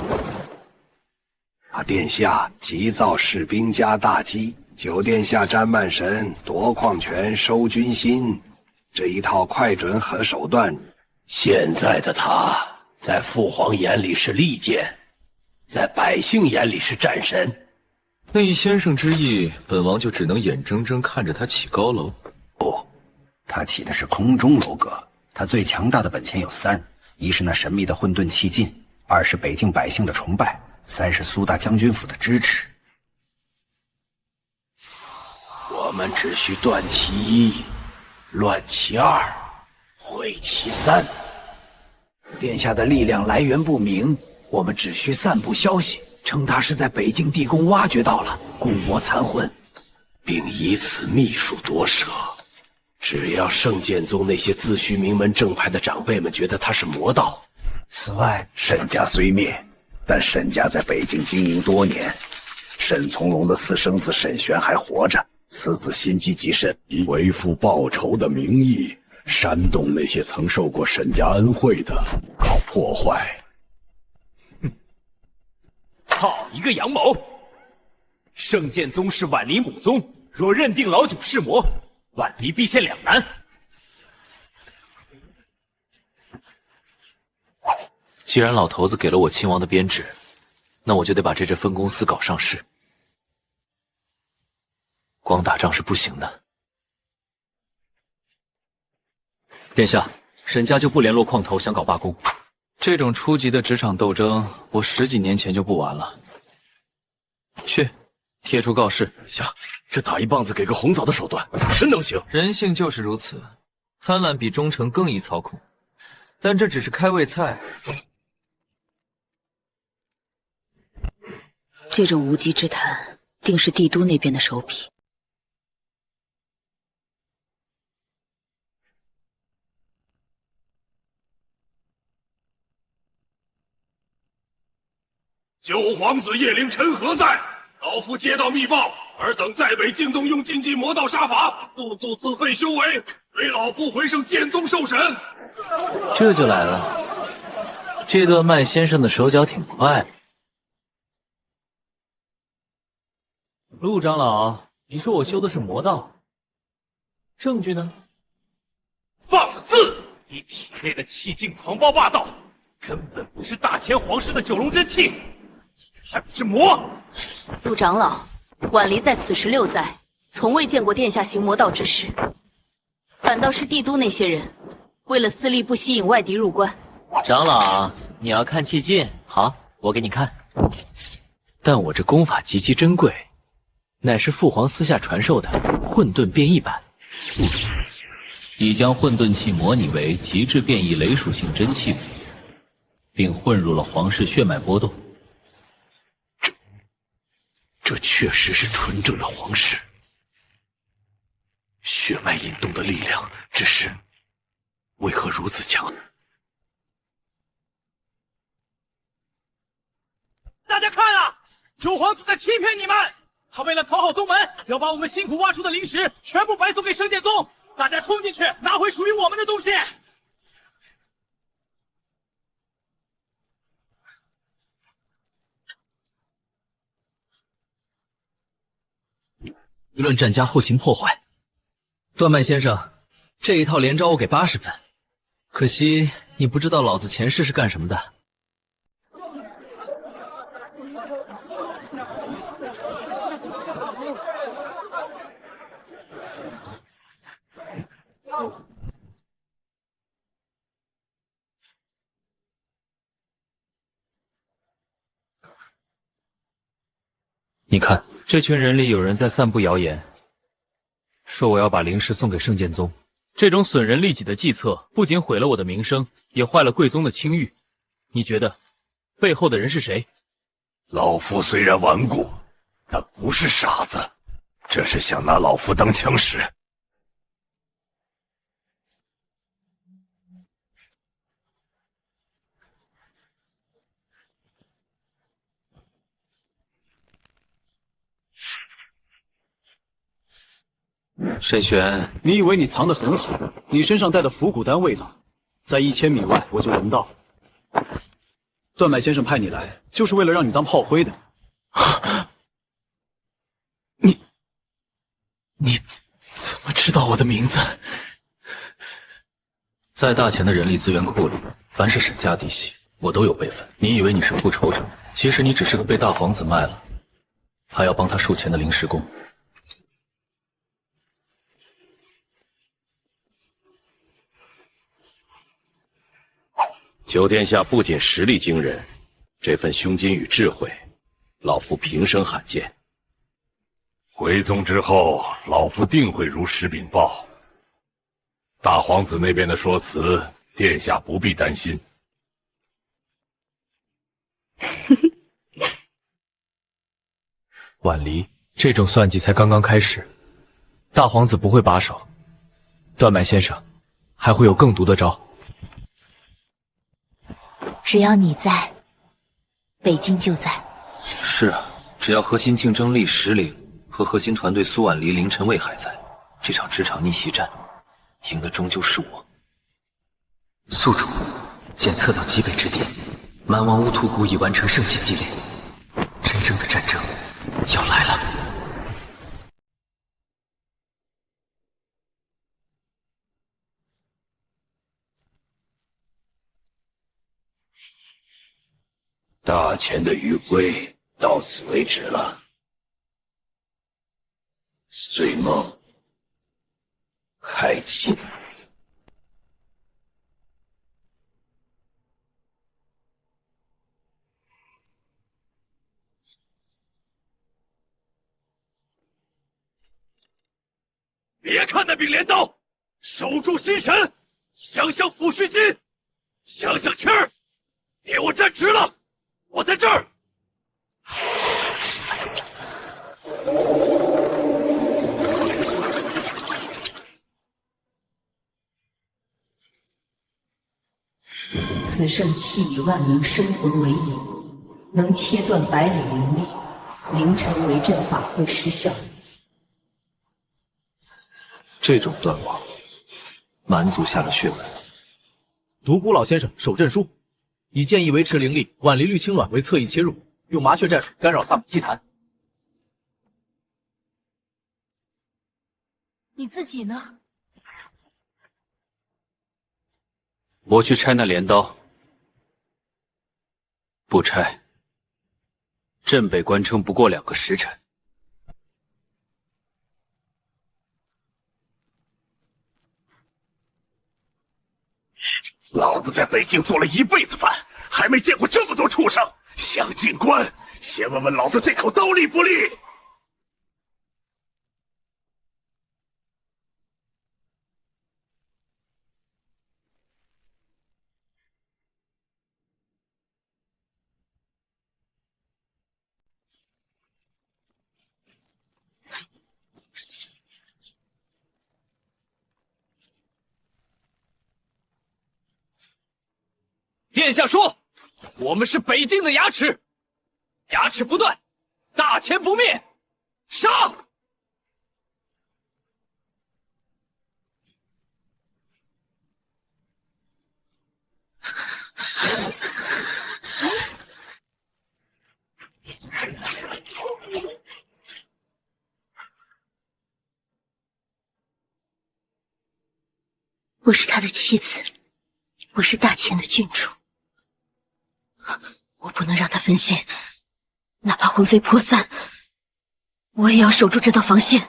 殿下急造士兵加大计，九殿下沾慢神，夺矿权，收军心，这一套快准狠手段。现在的他，在父皇眼里是利剑，在百姓眼里是战神。那以先生之意，本王就只能眼睁睁看着他起高楼。不，他起的是空中楼阁。他最强大的本钱有3：一是那神秘的混沌气劲；2是北境百姓的崇拜；3是苏大将军府的支持。我们只需断其一，乱其2，毁其3。殿下的力量来源不明，我们只需散布消息，称他是在北境地宫挖掘到了古魔残魂，并以此秘术夺舍。只要圣剑宗那些自诩名门正派的长辈们觉得他是魔道。此外，沈家虽灭，但沈家在北境经营多年，沈从容的私生子沈玄还活着，此子心机极深，以为父报仇的名义，煽动那些曾受过沈家恩惠的，搞破坏。好一个阳谋！圣剑宗是婉离母宗，若认定老九是魔，婉离必陷两难。既然老头子给了我亲王的编制，那我就得把这支分公司搞上市。光打仗是不行的。殿下，沈家就不联络矿头，想搞罢工。这种初级的职场斗争，我10几年前就不玩了。去，贴出告示。下，这打一棒子给个红枣的手段，真能行？人性就是如此，贪婪比忠诚更易操控。但这只是开胃菜。这种无稽之谈，定是帝都那边的手笔。九皇子叶凌晨何在？老夫接到密报，尔等在北京东用禁忌魔道杀伐，不足自废修为，随老夫回圣剑宗受审。这就来了，这段麦先生的手脚挺快。陆长老，你说我修的是魔道，证据呢？放肆！你体内的气劲狂暴霸道，根本不是大前皇室的九龙真气，还不是魔！陆长老，婉离在此时6载，从未见过殿下行魔道之事，反倒是帝都那些人，为了私利不吸引外敌入关。长老，你要看气劲，好，我给你看。但我这功法极其珍贵，乃是父皇私下传授的混沌变异版，已将混沌气模拟为极致变异雷属性真气，并混入了皇室血脉波动。这确实是纯正的皇室血脉引动的力量，只是为何如此强？大家看啊，九皇子在欺骗你们！他为了讨好宗门，要把我们辛苦挖出的灵石全部白送给圣剑宗。大家冲进去，拿回属于我们的东西！舆论战加后勤破坏。段麦先生，这一套连招我给80分，可惜你不知道老子前世是干什么的。你看，这群人里有人在散布谣言，说我要把灵石送给圣剑宗。这种损人利己的计策，不仅毁了我的名声，也坏了贵宗的清誉。你觉得背后的人是谁？老夫虽然顽固，但不是傻子，这是想拿老夫当枪使。沈玄，你以为你藏得很好？你身上带的腐骨丹味道，在1000米外我就闻到。段买先生派你来，就是为了让你当炮灰的。你怎么知道我的名字？在大钱的人力资源库里，凡是沈家嫡系，我都有备份。你以为你是复仇者，其实你只是个被大皇子卖了，还要帮他数钱的临时工。九殿下不仅实力惊人，这份胸襟与智慧，老夫平生罕见。回宗之后，老夫定会如实禀报。大皇子那边的说辞，殿下不必担心。婉离，这种算计才刚刚开始，大皇子不会把守，段买先生还会有更毒的招。只要你在，北京就在。是啊，只要核心竞争力石岭和核心团队苏婉离、凌晨卫还在，这场职场逆袭战，赢的终究是我。宿主，检测到极北之地，蛮王乌图谷已完成圣级祭炼，真正的战争要来了。大钱的余晖到此为止了。岁梦开启。别看那柄镰刀，守住心神，想想抚恤金，想想气儿，给我站直了！我在这儿。此圣气以万民生魂为引，能切断百里灵力，凌晨为阵法会失效。这种断网，蛮族下了血本。独孤老先生守阵书，以建议维持灵力，婉离绿青卵为侧翼切入，用麻雀战术干扰萨满祭坛。你自己呢？我去拆那镰刀，不拆，镇北关城不过2个时辰。老子在北京做了一辈子饭，还没见过这么多畜生。想进关，先问问老子这口刀利不利？殿下说，我们是北境的牙齿，牙齿不断，大钱不灭，杀！我是他的妻子，我是大钱的郡主。我不能让他分心，哪怕魂飞魄散，我也要守住这道防线。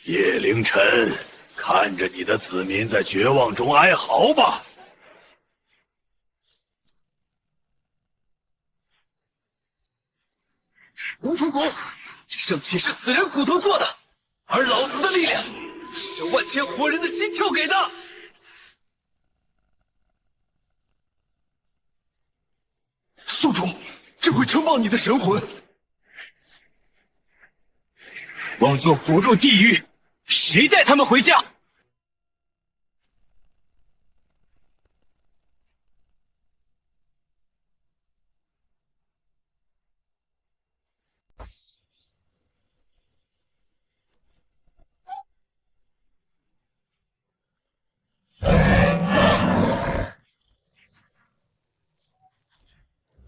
叶凌晨，看着你的子民在绝望中哀嚎吧。无土谷，这圣器是死人骨头做的，而老子的力量是万千活人的心跳给的。宿主，这会承包你的神魂。妄作不入地狱，谁带他们回家？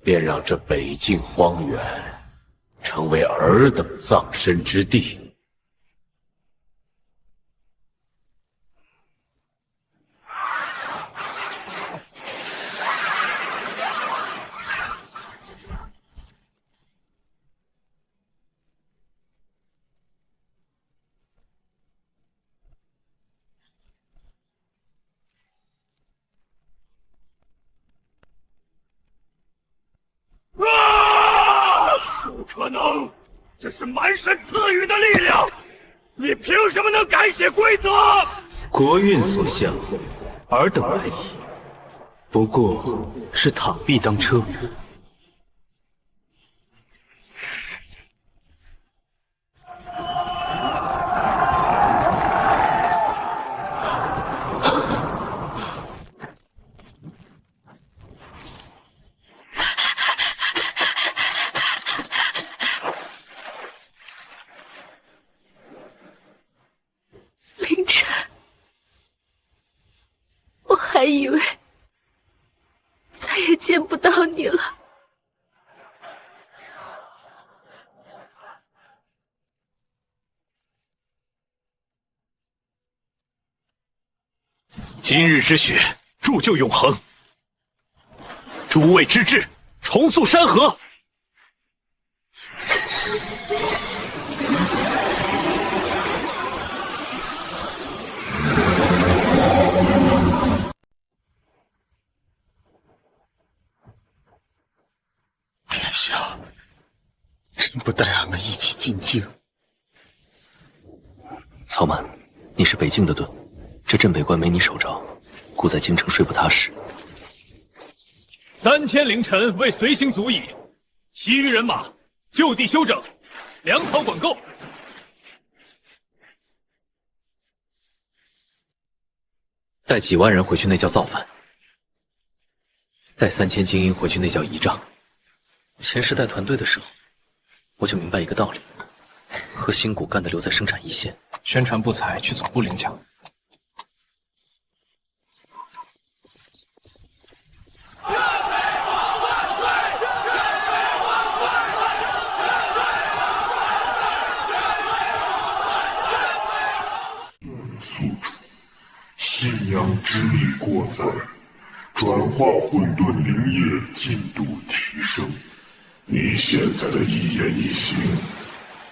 便让这北境荒原成为尔等葬身之地。不可能！这是蛮神赐予的力量，你凭什么能改写规则？国运所向，尔等来意，不过是螳臂当车。还以为再也见不到你了。今日之血，铸就永恒；诸位之志，重塑山河。殿下，真不带俺们一起进京？曹满，你是北境的盾，这镇北关没你守着，故在京城睡不踏实。 3000凌晨为随行足矣，其余人马就地休整，粮草管够。带几万人回去那叫造反，带3000精英回去那叫仪仗。前世带团队的时候，我就明白一个道理：和新骨干的留在生产一线，宣传不才去总部领奖。 宿主，信仰之力过载，转化混沌灵液进度提升。你现在的一言一行，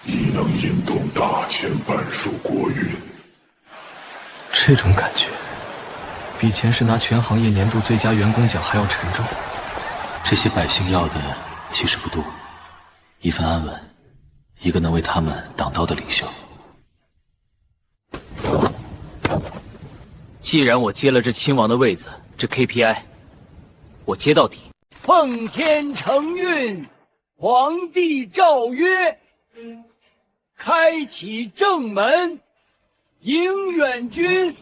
已能引动大千半数国运。这种感觉，比前世拿全行业年度最佳员工奖还要沉重。这些百姓要的其实不多，一份安稳，一个能为他们挡刀的领袖。 既然我接了这亲王的位子，这 KPI 我接到底。奉天承运，皇帝诏曰：开启正门，迎远军。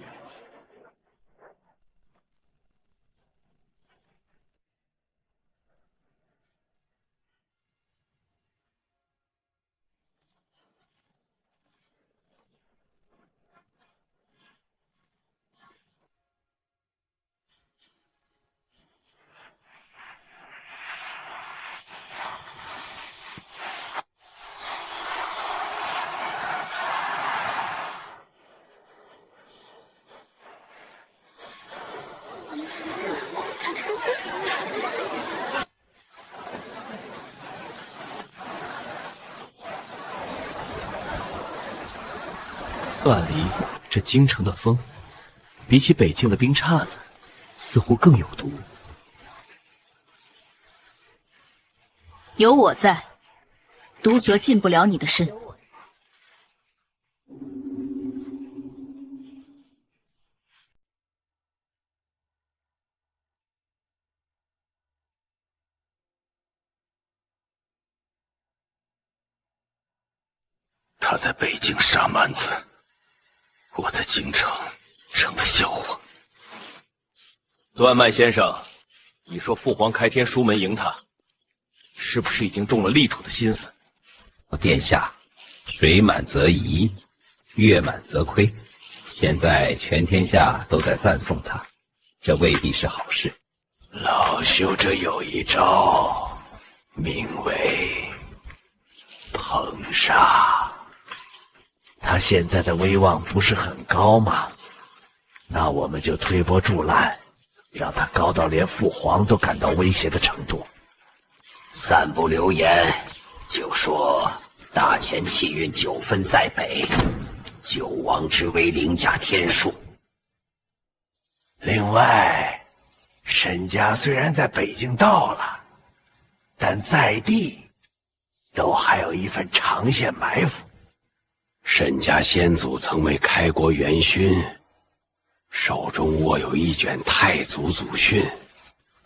按理，这京城的风，比起北境的冰叉子，似乎更有毒。有我在，毒蛇进不了你的身。他在北京杀蛮子。 我在京城成了笑话。段麦先生，你说父皇开天书门迎他，是不是已经动了立储的心思？殿下，水满则溢，月满则亏。现在全天下都在赞颂他，这未必是好事。老朽这有一招，名为彭沙。他现在的威望不是很高吗？那我们就推波助澜，让他高到连父皇都感到威胁的程度。散布流言，就说大前气运9分在北，9王之威凌驾天数。另外，沈家虽然在北境到了，但在地都还有一份长线埋伏。沈家先祖曾为开国元勋，手中握有一卷太祖祖训，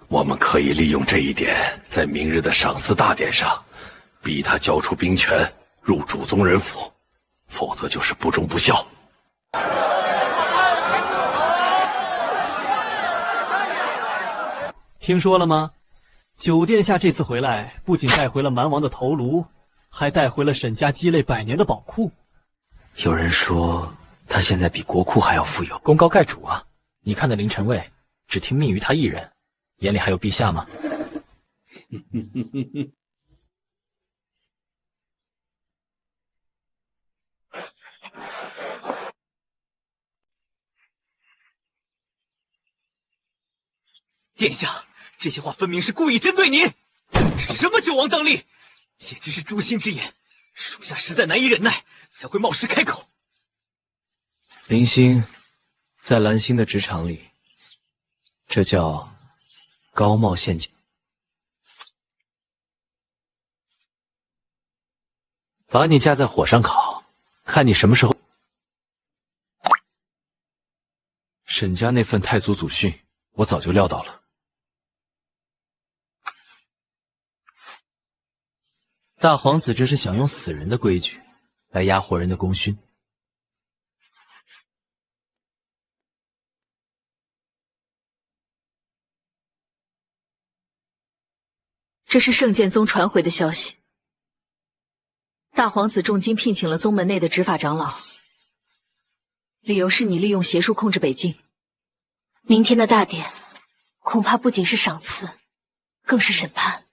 我们可以利用这一点，在明日的赏赐大典上，逼他交出兵权，入主宗人府，否则就是不忠不孝。听说了吗？九殿下这次回来，不仅带回了蛮王的头颅，还带回了沈家积累100年的宝库。有人说他现在比国库还要富有，功高盖主啊！你看那林晨卫，只听命于他一人，眼里还有陛下吗？殿下，这些话分明是故意针对您。什么9王当立，简直是诛心之言，属下实在难以忍耐，才会冒失开口。林星在蓝星的职场里，这叫高帽陷阱。把你架在火上烤，看你什么时候。沈家那份太祖祖训，我早就料到了。大皇子这是想用死人的规矩来压活人的功勋。这是圣剑宗传回的消息。大皇子重金聘请了宗门内的执法长老，理由是你利用邪术控制北境。明天的大典，恐怕不仅是赏赐，更是审判。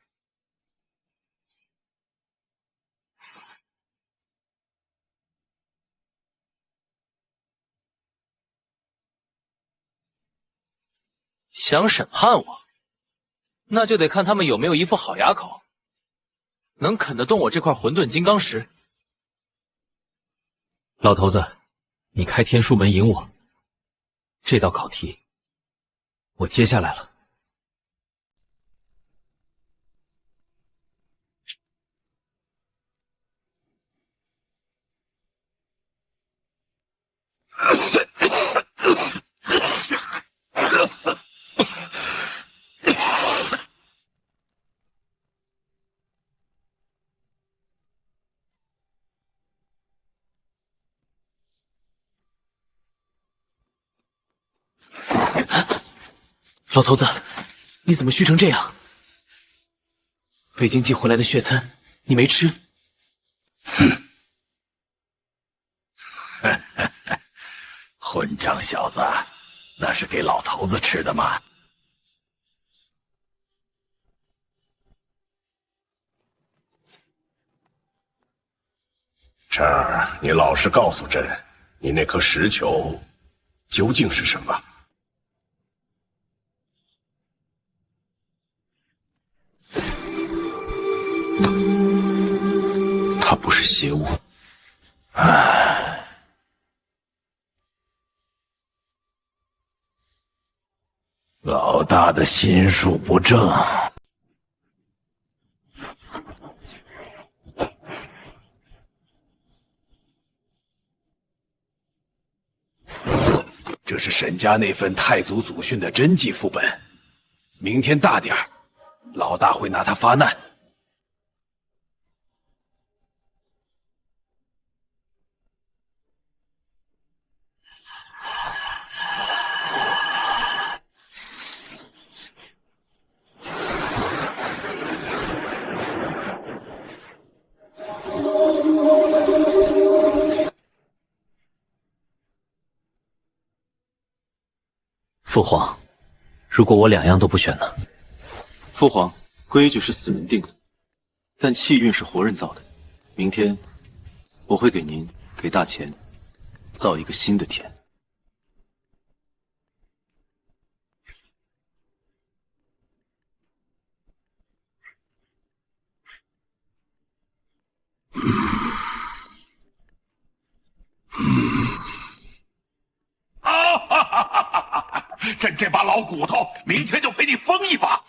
想审判我，那就得看他们有没有一副好牙口，能啃得动我这块混沌金刚石。老头子，你开天书门引我，这道考题我接下来了。老头子，你怎么虚成这样？北京寄回来的血餐，你没吃？混账小子，那是给老头子吃的吗？晨儿，你老实告诉朕，你那颗石球究竟是什么？它不是邪物。老大的心术不正。这是沈家那份太祖祖训的真迹副本，明天大点儿，老大会拿它发难。父皇，如果我2样都不选呢？父皇，规矩是死人定的，但气运是活人造的。明天我会给您、给大钱造一个新的天。啊哈哈哈哈哈！朕这把老骨头，明天就陪你疯一把。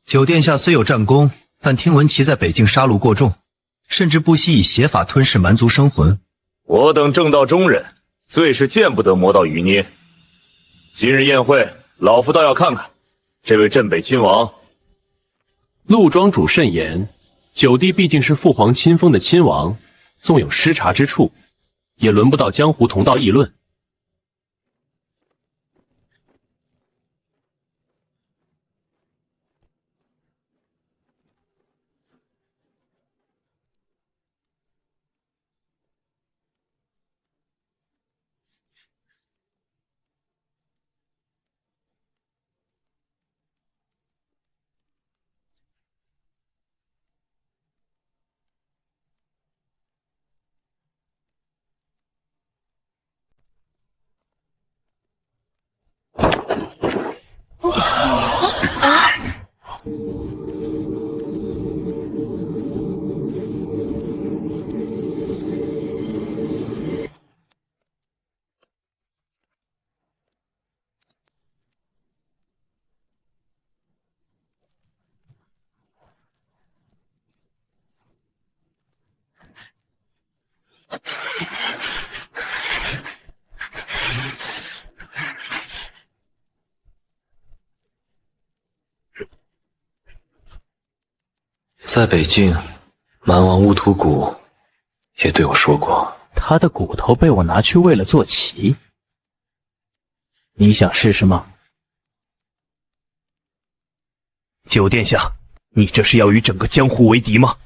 九殿下虽有战功，但听闻其在北境杀戮过重，甚至不惜以邪法吞噬蛮族生魂。我等正道中人，最是见不得魔道余孽。今日宴会，老夫倒要看看这位镇北亲王。陆庄主慎言，九弟毕竟是父皇亲封的亲王，纵有失察之处，也轮不到江湖同道议论。在北境，蛮王乌图古也对我说过，他的骨头被我拿去为了做棋，你想试试吗？九殿下，你这是要与整个江湖为敌吗？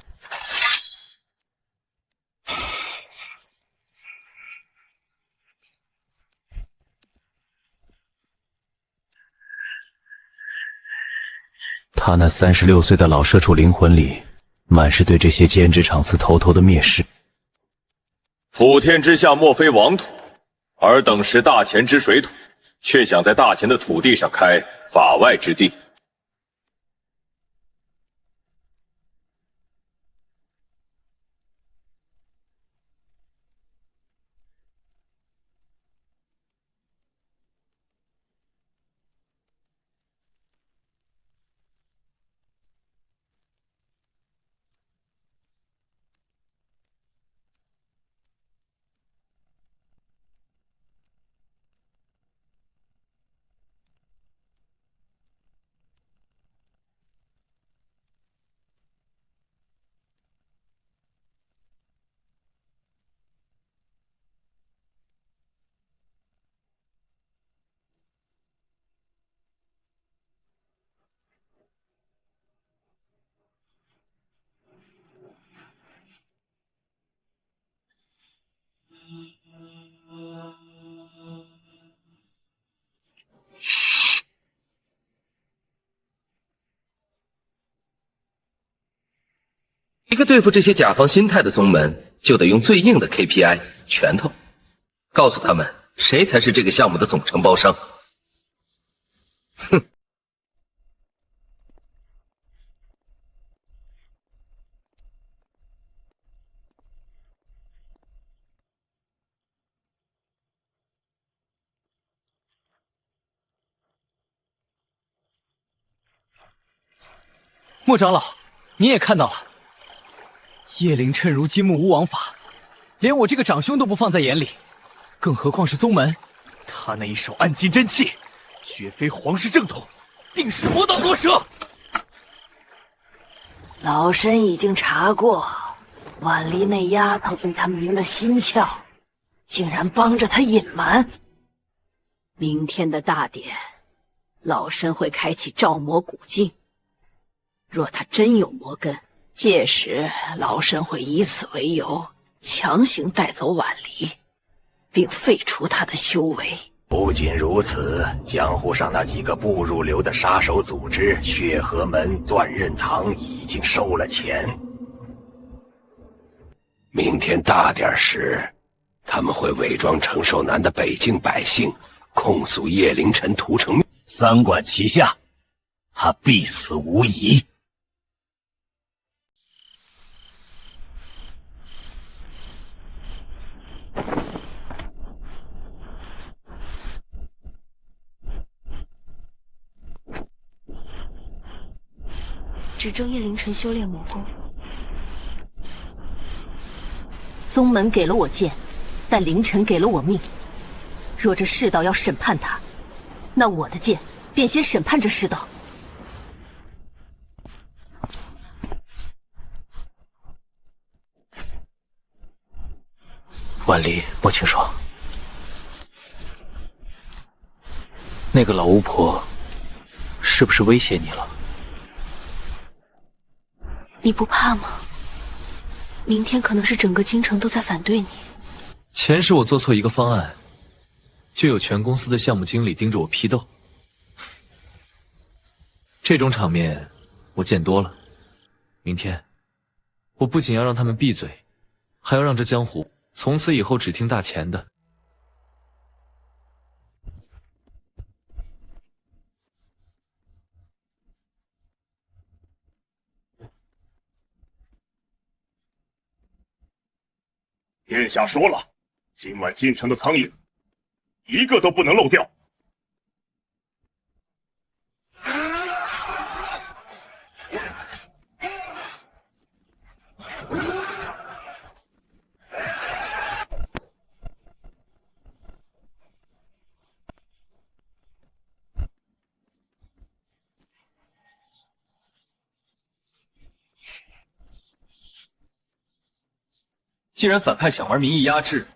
他那36岁的老社畜灵魂里，满是对这些兼职场次偷偷的蔑视。普天之下莫非王土，尔等是大钱之水土，却想在大钱的土地上开法外之地。一个对付这些甲方心态的宗门，就得用最硬的 KPI 拳头，告诉他们谁才是这个项目的总承包商。哼！莫长老，你也看到了，叶灵琛如今目无王法，连我这个长兄都不放在眼里，更何况是宗门。他那一手暗金真气，绝非皇室正统，定是魔道毒蛇。老身已经查过，婉离那丫头被他迷了心窍，竟然帮着他隐瞒。明天的大典，老身会开启照魔古镜。若他真有魔根，届时老身会以此为由，强行带走婉离，并废除他的修为。不仅如此，江湖上那几个不入流的杀手组织血河门、断刃堂已经收了钱。明天大典时，他们会伪装承受难的北境百姓，控诉叶凌晨屠城灭，三管齐下，他必死无疑。只争叶凌晨修炼魔功。宗门给了我剑，但凌晨给了我命。若这世道要审判他，那我的剑便先审判这世道。婉离，莫清霜，那个老巫婆是不是威胁你了？你不怕吗？明天可能是整个京城都在反对你。前世我做错一个方案，就有全公司的项目经理盯着我批斗。这种场面我见多了。明天，我不仅要让他们闭嘴，还要让这江湖从此以后只听大钱的。殿下说了，今晚进城的苍蝇，一个都不能漏掉。既然反派想玩民意压制，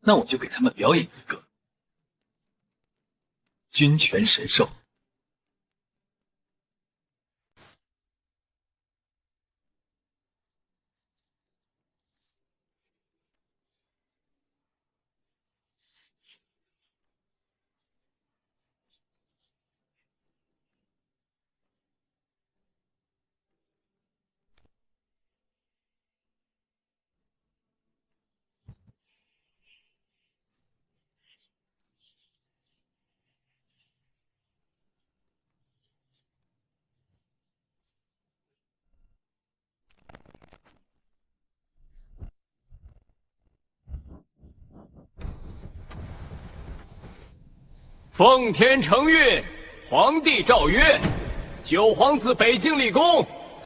那我就给他们表演一个君权神授。奉天承运，皇帝诏曰：九皇子北境立功，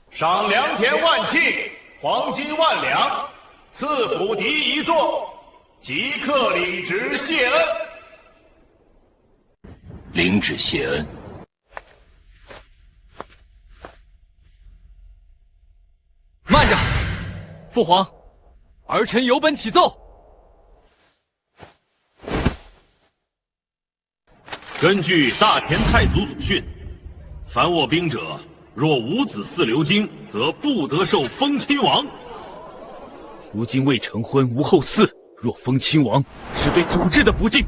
赏良田万顷，黄金万两，赐府邸一座，即刻领旨谢恩。领旨谢恩。慢着，父皇，儿臣有本启奏。根据大田太祖祖训，凡我兵者，若无子嗣流经，则不得受封亲王。如今未成婚，无后嗣，若封亲王，是对祖制的不敬。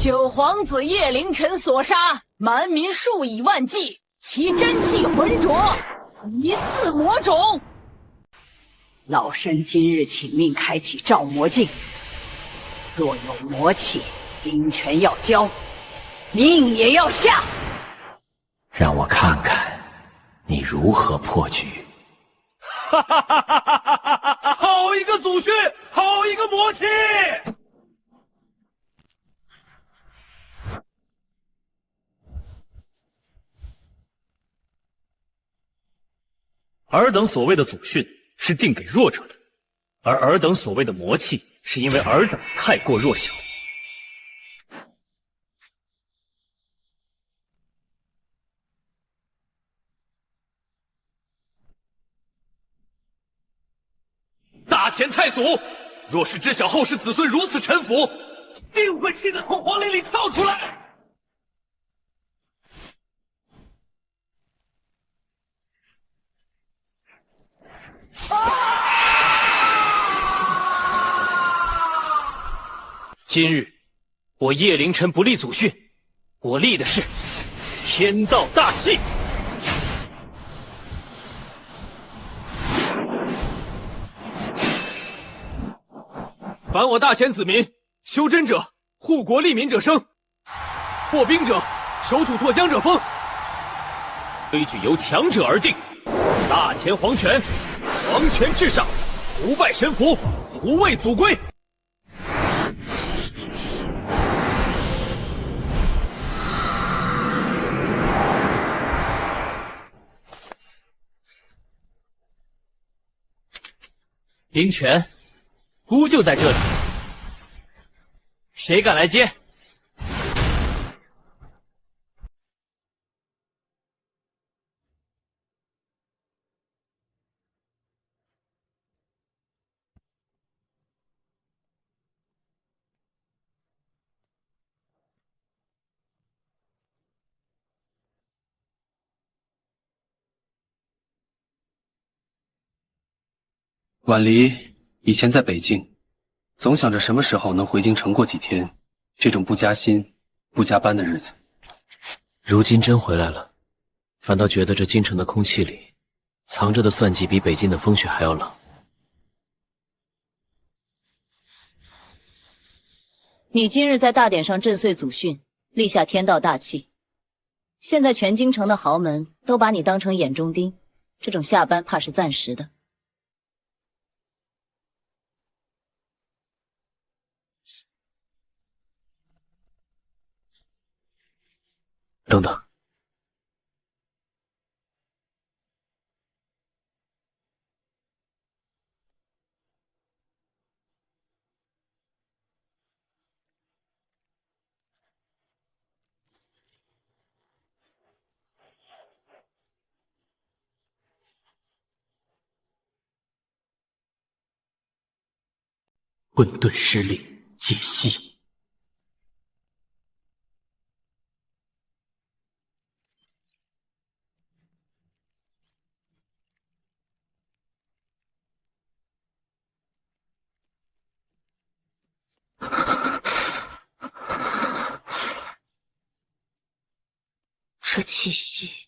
九皇子叶凌晨所杀，蛮民数以万计，其真气浑浊，疑似魔种。老身今日请命开启照魔镜，若有魔气，兵权要交，命也要下。让我看看你如何破局。哈哈哈哈哈哈！好一个祖训，好一个魔气！尔等所谓的祖训是定给弱者的，而尔等所谓的魔气，是因为尔等太过弱小。大前太祖，若是知晓后世子孙如此臣服，定会气得从皇陵里跳出来。今日我叶凌晨不立祖训，我立的是天道大气。凡我大前子民，修真者护国利民者生，破兵者守土拓疆者封。规矩由强者而定，大前皇权，皇权至上，不拜神符，不畏祖规。兵权，孤就在这里，谁敢来接？婉离以前在北境，总想着什么时候能回京城过几天，这种不加薪、不加班的日子。如今真回来了，反倒觉得这京城的空气里藏着的算计比北京的风雪还要冷。你今日在大典上震碎祖训，立下天道大气，现在全京城的豪门都把你当成眼中钉，这种下班怕是暂时的。等等，混沌失令解析。这气息，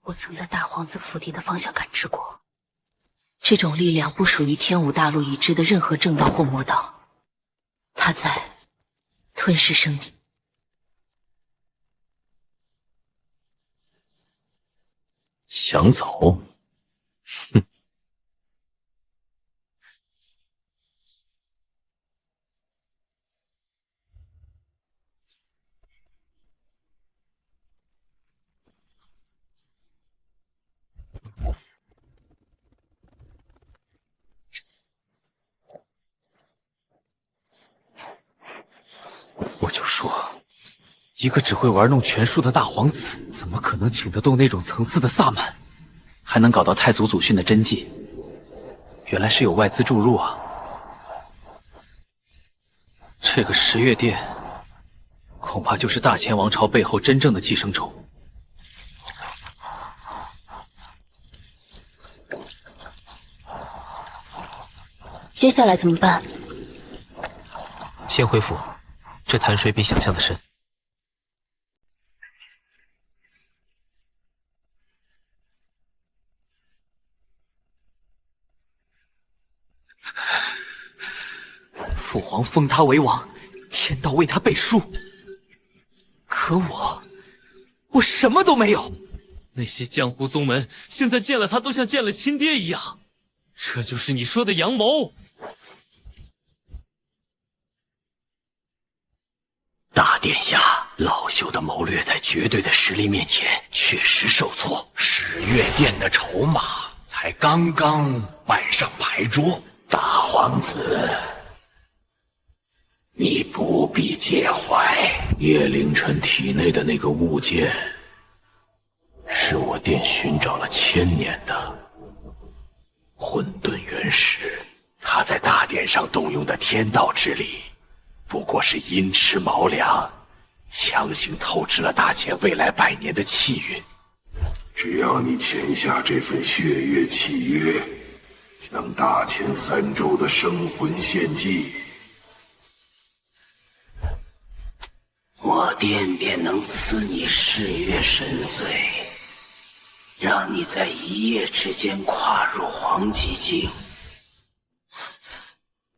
我曾在大皇子府邸的方向感知过。这种力量不属于天武大陆已知的任何正道或魔道，它在吞噬生机。想走？哼！我就说，一个只会玩弄权术的大皇子，怎么可能请得动那种层次的萨满，还能搞到太祖祖训的真迹？原来是有外资注入啊！这个十月殿，恐怕就是大前王朝背后真正的寄生虫。接下来怎么办？先恢复，这潭水比想象的深。父皇封他为王，天道为他背书。可我什么都没有。那些江湖宗门现在见了他都像见了亲爹一样，这就是你说的阳谋。大殿下，老朽的谋略在绝对的实力面前确实受挫。十月殿的筹码才刚刚摆上牌桌，大皇子，你不必介怀。叶凌晨体内的那个物件，是我殿寻找了1000年的混沌原石。他在大殿上动用的天道之力，不过是阴池毛粮，强行透支了大千未来100年的气运。只要你签下这份血月契约，将大千3州的生魂献祭，我殿便能赐你誓约深邃，让你在一夜之间跨入黄极境。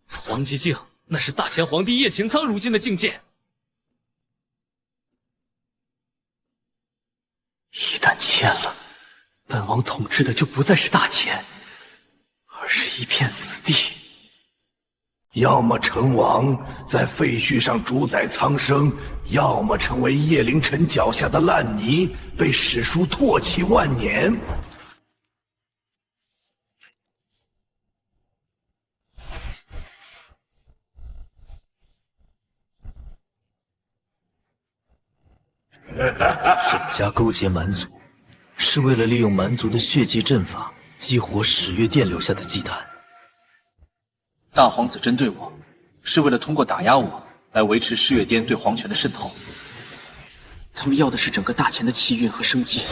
黄极境，那是大前皇帝叶擎苍如今的境界。一旦签了，本王统治的就不再是大钱，而是一片死地。要么成王，在废墟上主宰苍生，要么成为叶凌晨脚下的烂泥，被史书唾弃万年。沈家勾结蛮族，是为了利用蛮族的血祭阵法激活始月殿留下的祭坛。大皇子针对我，是为了通过打压我来维持誓月殿对皇权的渗透。他们要的是整个大钱的气运和生机。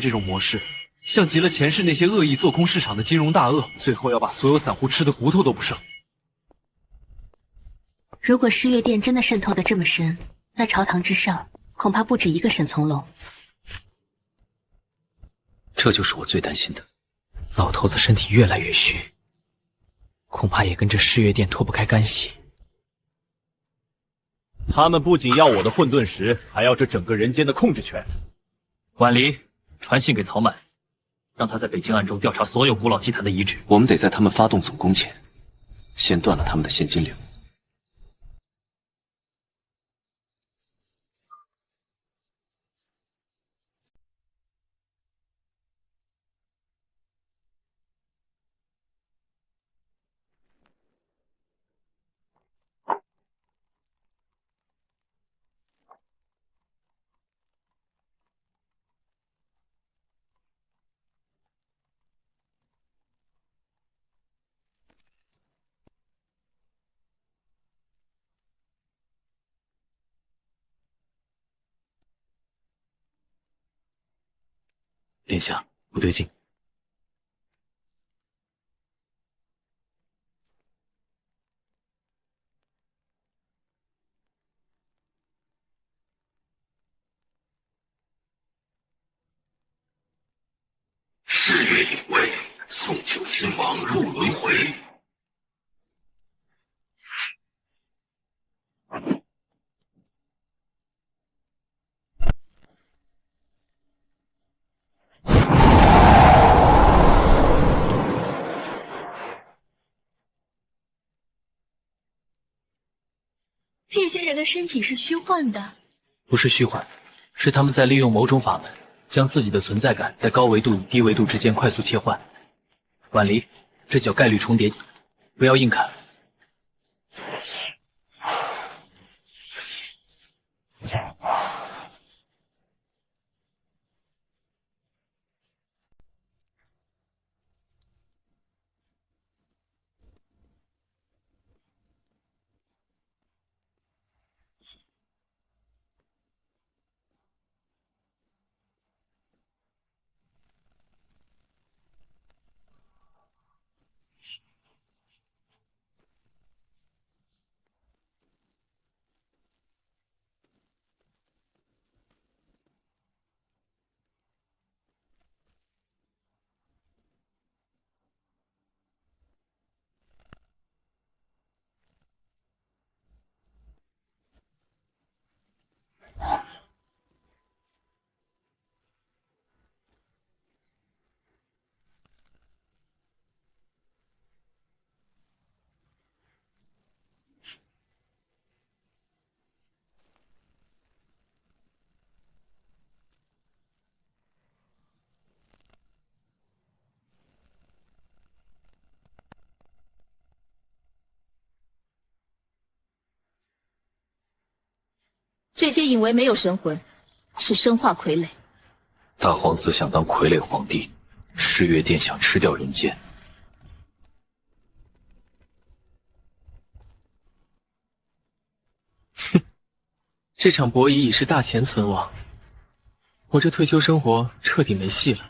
这种模式像极了前世那些恶意做空市场的金融大鳄，最后要把所有散户吃的骨头都不剩。如果誓月殿真的渗透的这么深，那朝堂之上恐怕不止一个沈从容。这就是我最担心的，老头子身体越来越虚，恐怕也跟这誓月殿脱不开干系。他们不仅要我的混沌石，还要这整个人间的控制权。婉离，传信给曹满，让他在北京暗中调查所有古老祭坛的遗址。我们得在他们发动总攻前，先断了他们的现金流。殿下，不对劲。誓约有违，送救亲王入轮回。这些人的身体是虚幻的，不是虚幻，是他们在利用某种法门，将自己的存在感在高维度与低维度之间快速切换。婉离，这叫概率重叠，不要硬砍。这些引为没有神魂，是生化傀儡。大皇子想当傀儡皇帝，誓月殿想吃掉人间。哼，这场博弈已是大前存亡，我这退休生活彻底没戏了。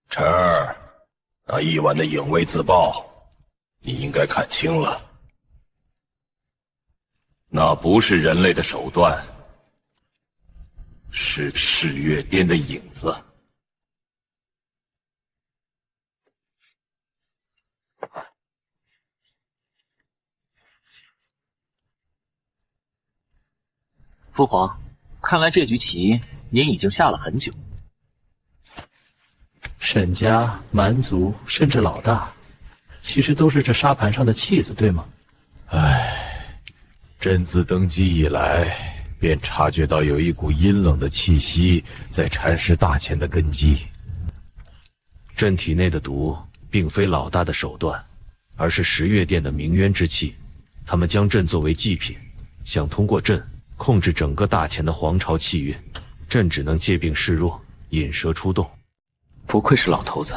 晨儿，那一晚的影卫自爆，你应该看清了。那不是人类的手段，是噬月殿的影子。父皇，看来这局棋您已经下了很久。沈家、蛮族，甚至老大，其实都是这沙盘上的弃子，对吗？唉，朕自登基以来，便察觉到有一股阴冷的气息在蚕食大钱的根基。朕体内的毒，并非老大的手段，而是十月殿的鸣冤之气。他们将朕作为祭品，想通过朕控制整个大钱的皇朝气运。朕只能借病示弱，引蛇出洞。不愧是老头子，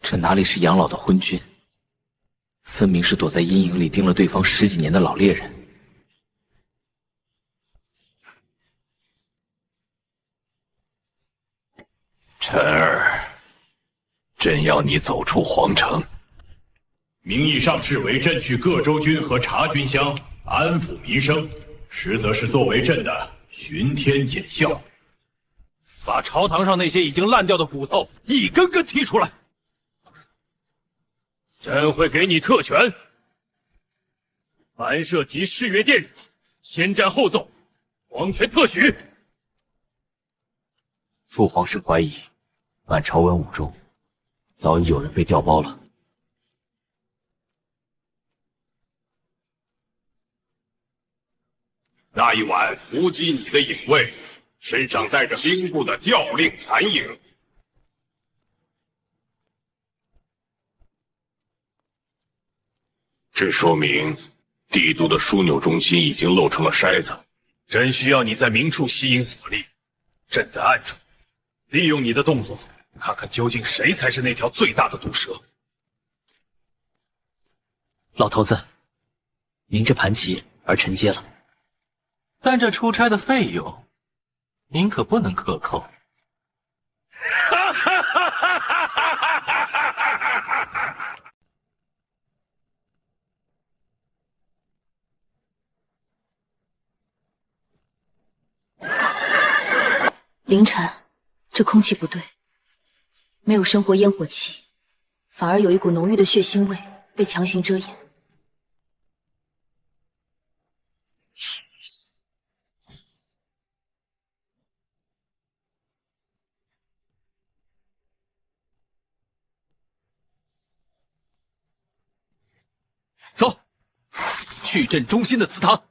这哪里是养老的昏君，分明是躲在阴影里盯了对方10几年的老猎人。晨儿，朕要你走出皇城。名义上是为朕去各州郡和察军乡安抚民生，实则是作为朕的巡天检校。把朝堂上那些已经烂掉的骨头一根根剔出来。朕会给你特权，凡涉及誓约殿，先斩后奏，皇权特许。父皇是怀疑，满朝文武中，早已有人被调包了。那一晚伏击你的影卫，身上带着兵部的调令残影，这说明帝都的枢纽中心已经漏成了筛子。朕需要你在明处吸引火力，朕在暗处利用你的动作，看看究竟谁才是那条最大的毒蛇。老头子，您这盘棋儿臣接了，但这出差的费用，您可不能克扣。凌晨，这空气不对，没有生活烟火气，反而有一股浓郁的血腥味被强行遮掩。走，去朕中心的祠堂。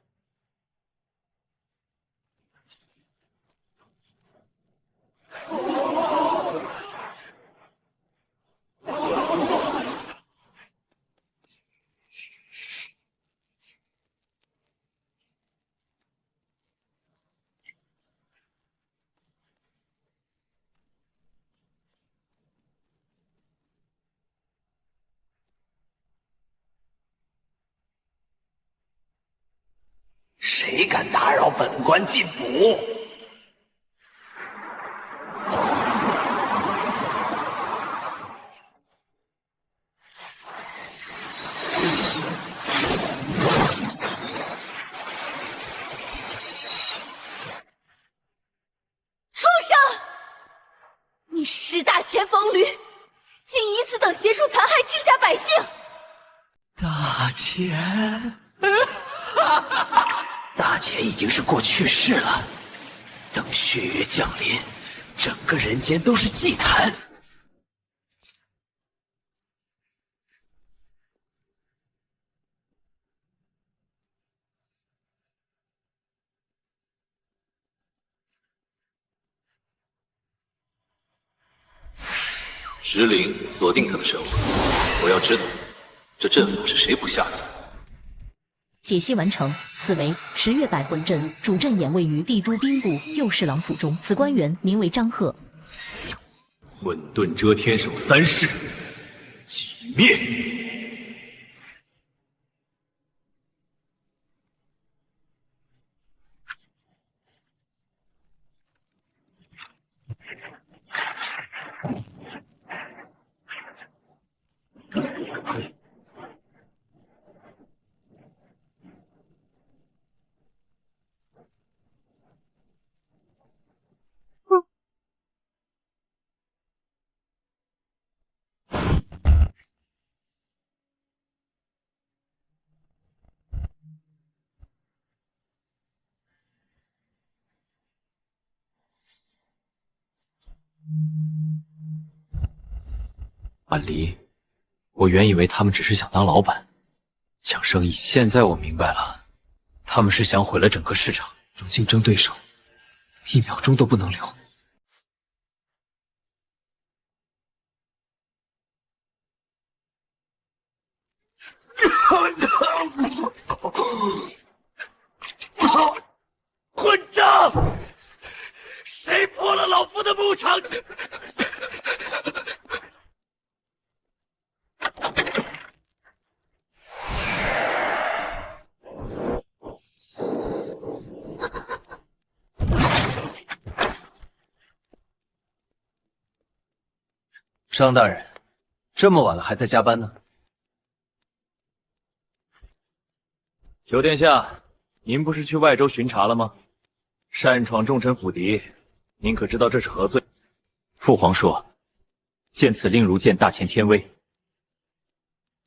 谁敢打扰本官进补？你识大前逢驴，竟以此等邪术残害治下百姓！大钱，大钱已经是过去式了。等血月降临，整个人间都是祭坛。石灵锁定他的神魂，我要知道这阵法是谁布下的。解析完成。此为十月百魂阵，主阵眼位于帝都兵部右侍郎府中。此官员名为张贺。混沌遮天手3式，击灭。婉离，我原以为他们只是想当老板，抢生意。现在我明白了，他们是想毁了整个市场。种竞争对手，1秒钟都不能留。混账！谁破了老夫的牧场？张大人，这么晚了还在加班呢？求殿下，您不是去外州巡查了吗？擅闯重臣府邸，您可知道这是何罪？父皇说，见此令如见大前天威。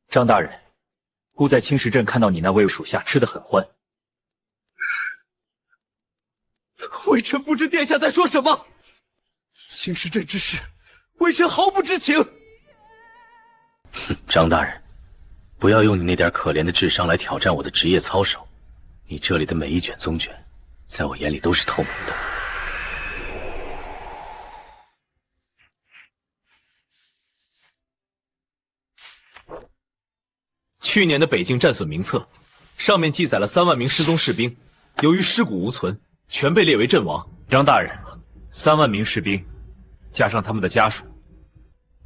张大人，孤在青石镇看到你那位属下吃得很欢。微臣不知殿下在说什么。青石镇之事，微臣毫不知情。哼，张大人，不要用你那点可怜的智商来挑战我的职业操守。你这里的每一卷宗卷，在我眼里都是透明的。去年的北境战损名册，上面记载了3万名失踪士兵，由于尸骨无存，全被列为阵亡。张大人，3万名士兵，加上他们的家属，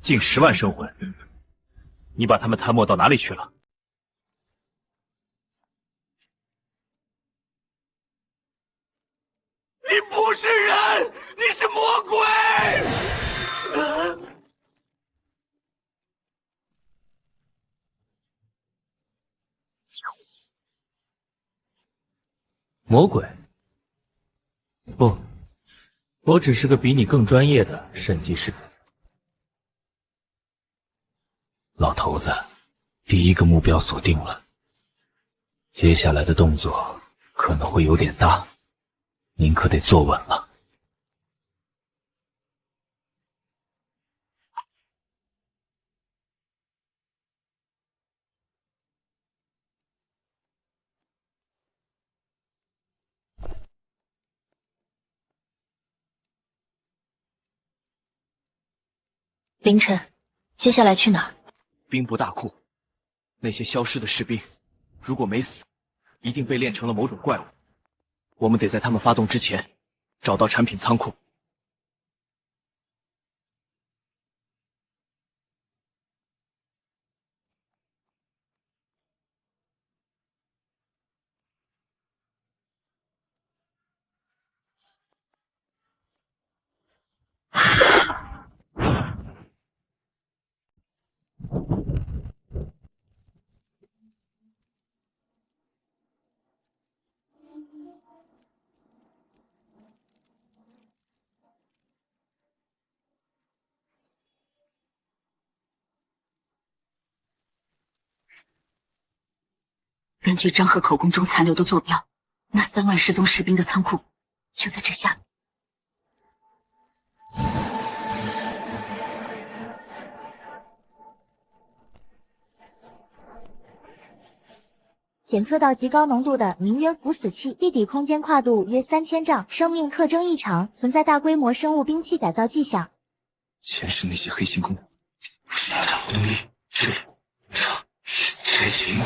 近10万生魂，你把他们摊没到哪里去了？你不是人，你是魔鬼！魔鬼？不，我只是个比你更专业的审计师。老头子，第一个目标锁定了，接下来的动作可能会有点大，您可得坐稳了。凌晨，接下来去哪儿？兵部大库，那些消失的士兵，如果没死，一定被炼成了某种怪物。我们得在他们发动之前，找到产品仓库。占据张贺口宫中残留的坐标，那3万失踪士兵的仓库就在这下面。检测到极高浓度的名曰不死气，地底空间跨度约3000丈，生命特征异常，存在大规模生物兵器改造迹象。前世那些黑心公主，这节目。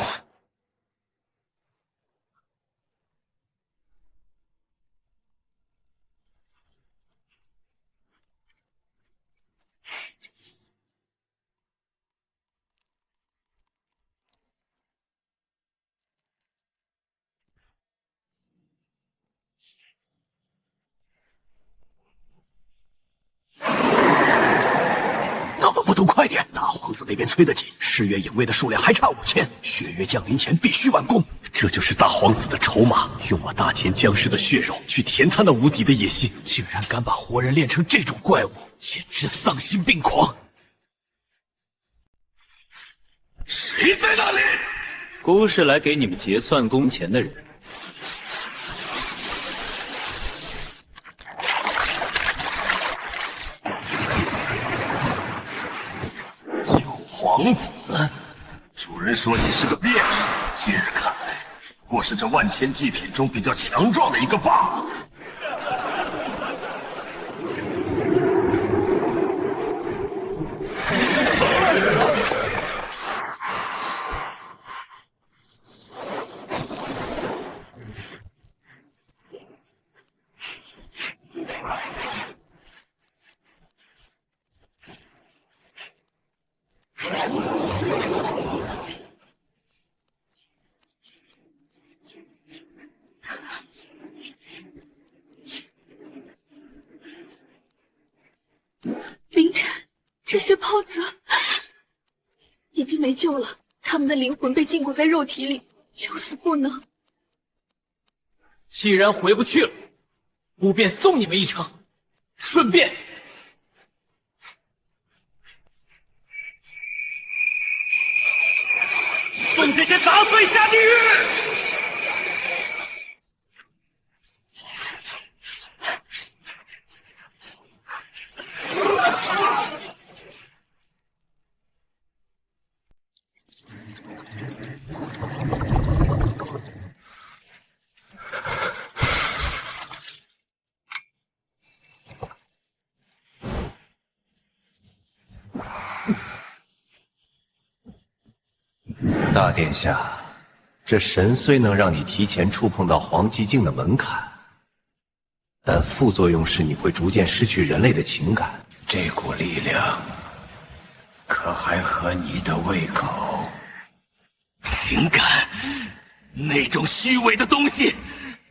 那么不动快点！大皇子那边催得紧，誓约影卫的数量还差5000，血月降临前必须完工。这就是大皇子的筹码，用我大前僵尸的血肉去填他那无敌的野心，竟然敢把活人练成这种怪物，简直丧心病狂！谁在那里？姑是来给你们结算工钱的人。皇子，主人说你是个变数，今日看来，不过是这万千祭品中比较强壮的一个罢了。凌晨，这些泡子已经没救了，他们的灵魂被禁锢在肉体里，求死不能。既然回不去了，我便送你们一程，顺便送这些杂碎下地狱！大殿下，这神虽能让你提前触碰到黄极境的门槛，但副作用是你会逐渐失去人类的情感。这股力量，可还合你的胃口？情感，那种虚伪的东西，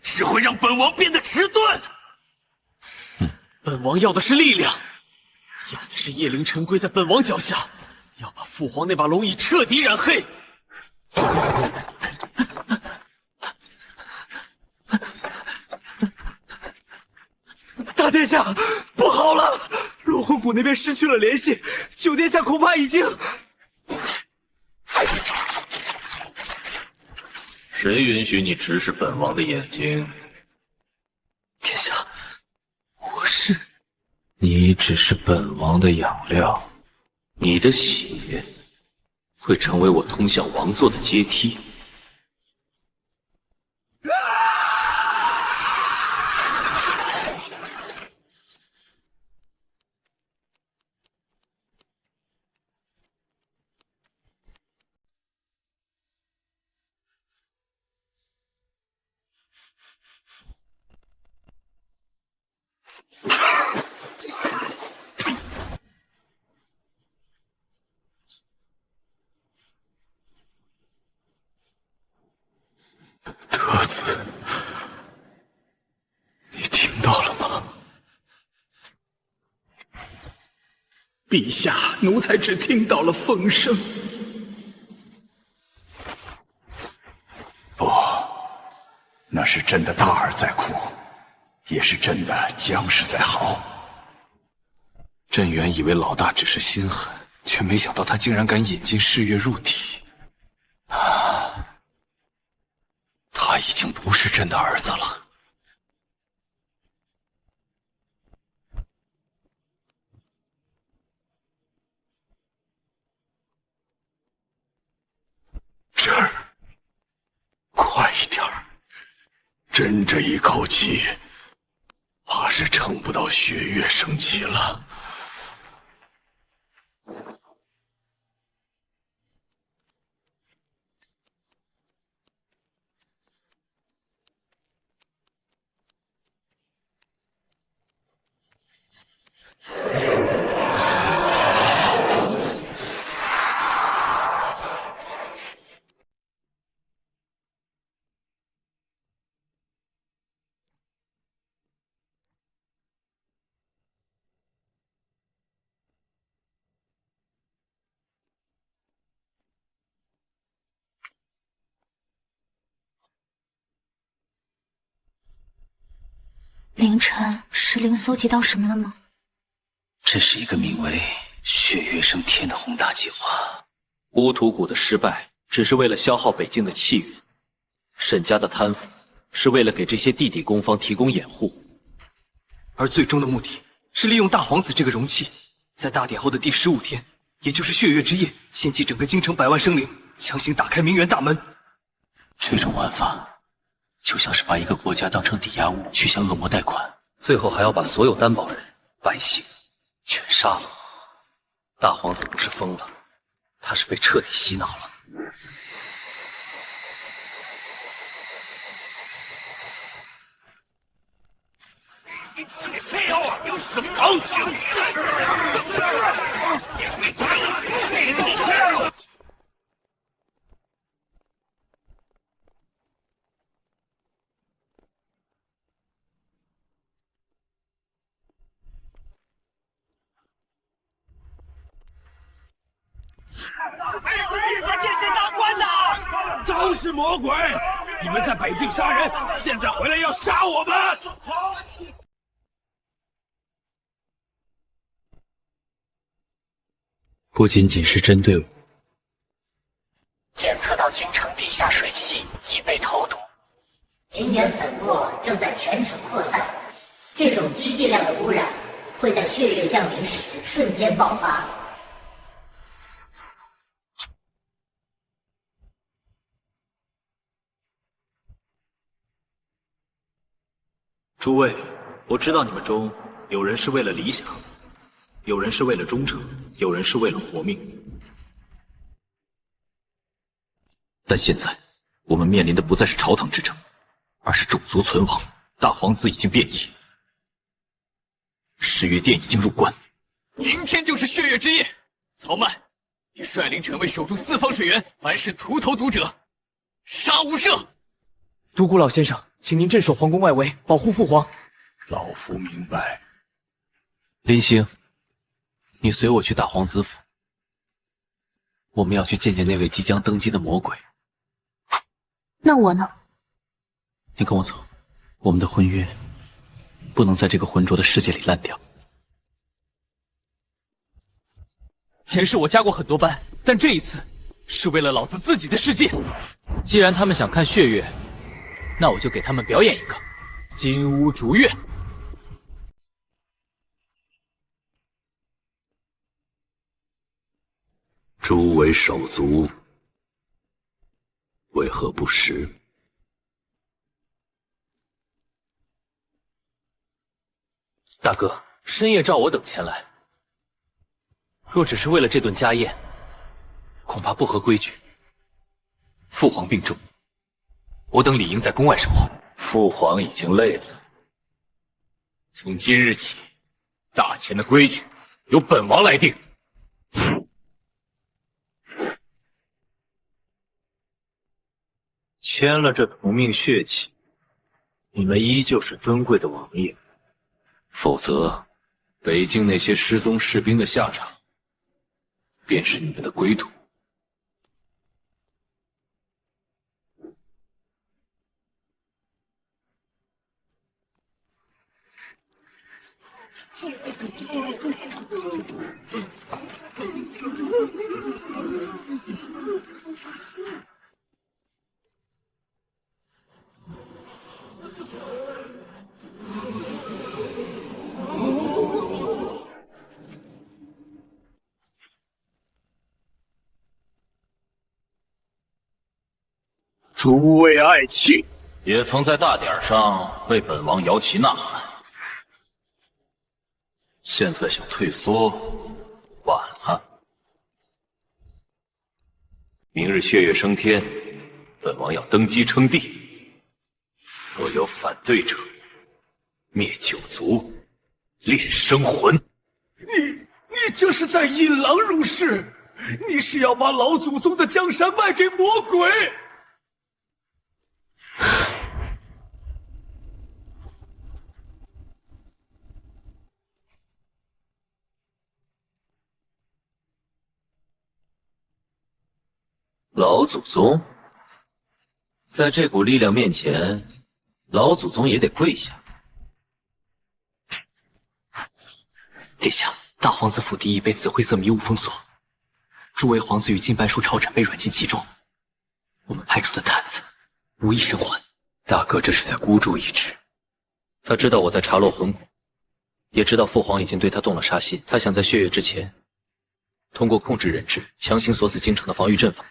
只会让本王变得迟钝。本王要的是力量，要的是叶灵晨归在本王脚下，要把父皇那把龙椅彻底染黑。大殿下，不好了！落魂谷那边失去了联系，九殿下恐怕已经……谁允许你直视本王的眼睛？殿下，我是……你只是本王的养料，你的血会成为我通向王座的阶梯。德子，你听到了吗？陛下，奴才只听到了风声。不，那是朕的大儿在哭，也是朕的僵尸在嚎。朕原以为老大只是心狠，却没想到他竟然敢引进噬月入体。已经不是朕的儿子了。这儿，快一点儿！朕这一口气，怕是撑不到血月升起了。凌晨，石灵搜集到什么了吗？这是一个名为“血月升天”的宏大计划。乌土谷的失败只是为了消耗北境的气运，沈家的贪腐是为了给这些地底工坊提供掩护，而最终的目的是利用大皇子这个容器，在大典后的第15天，也就是血月之夜，掀起整个京城100万生灵，强行打开明园大门。这种玩法就像是把一个国家当成抵押物去向恶魔贷款，最后还要把所有担保人、百姓全杀了。大皇子不是疯了，他是被彻底洗脑了。你非要我有什么高兴？这是当官的，都是魔鬼！你们在北境杀人，现在回来要杀我们！不仅仅是针对我，检测到京城地下水系已被投毒，熔岩粉末正在全城扩散。这种低剂量的污染会在血月降临时瞬间爆发。诸位，我知道你们中有人是为了理想，有人是为了忠诚，有人是为了活命。但现在，我们面临的不再是朝堂之争，而是种族存亡。大皇子已经变异，誓约殿已经入关。明天就是血月之夜，曹曼，你率领臣卫守住四方水源，凡是屠头毒者，杀无赦。独孤老先生，请您镇守皇宫外围，保护父皇。老夫明白。林星，你随我去大皇子府，我们要去见见那位即将登基的魔鬼。那我呢？你跟我走，我们的婚约不能在这个浑浊的世界里烂掉。前世我加过很多班，但这一次是为了老子自己的世界。既然他们想看血月，那我就给他们表演一个金乌逐月。诸位手足，为何不食？大哥，深夜召我等前来，若只是为了这顿家宴，恐怕不合规矩。父皇病重，我等理应在宫外守候。父皇已经累了，从今日起，大前的规矩由本王来定。签了这同命血契，你们依旧是尊贵的王爷，否则，北境那些失踪士兵的下场，便是你们的归途。诸位爱卿，也曾在大典上为本王摇旗呐喊，现在想退缩，晚了。明日血月升天，本王要登基称帝，若有反对者，灭九族，炼生魂。你这是在引狼入室！你是要把老祖宗的江山卖给魔鬼！老祖宗，在这股力量面前，老祖宗也得跪下。殿下，大皇子府邸已被紫灰色迷雾封锁，诸位皇子与近半数朝臣被软禁其中。我们派出的探子无一生还。大哥这是在孤注一掷。他知道我在查落魂骨，也知道父皇已经对他动了杀心。他想在血月之前，通过控制人质，强行锁死京城的防御阵法，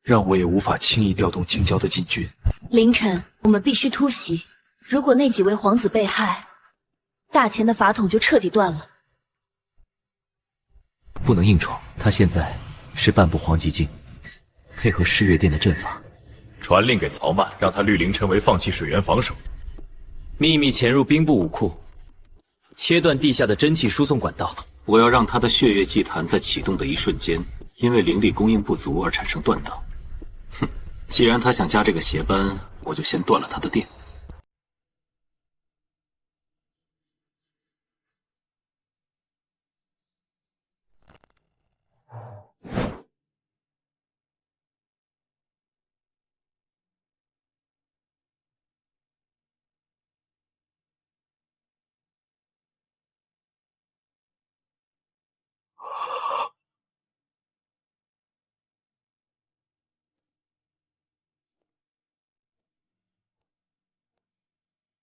让我也无法轻易调动京郊的禁军。凌晨，我们必须突袭。如果那几位皇子被害，大钱的法统就彻底断了。不能硬闯，他现在是半步黄极境，配合世月殿的阵法，传令给曹曼，让他绿林城为放弃水源防守，秘密潜入兵部武库，切断地下的真气输送管道。我要让他的血月祭坛在启动的一瞬间，因为灵力供应不足而产生断档。哼，既然他想加这个邪班，我就先断了他的电。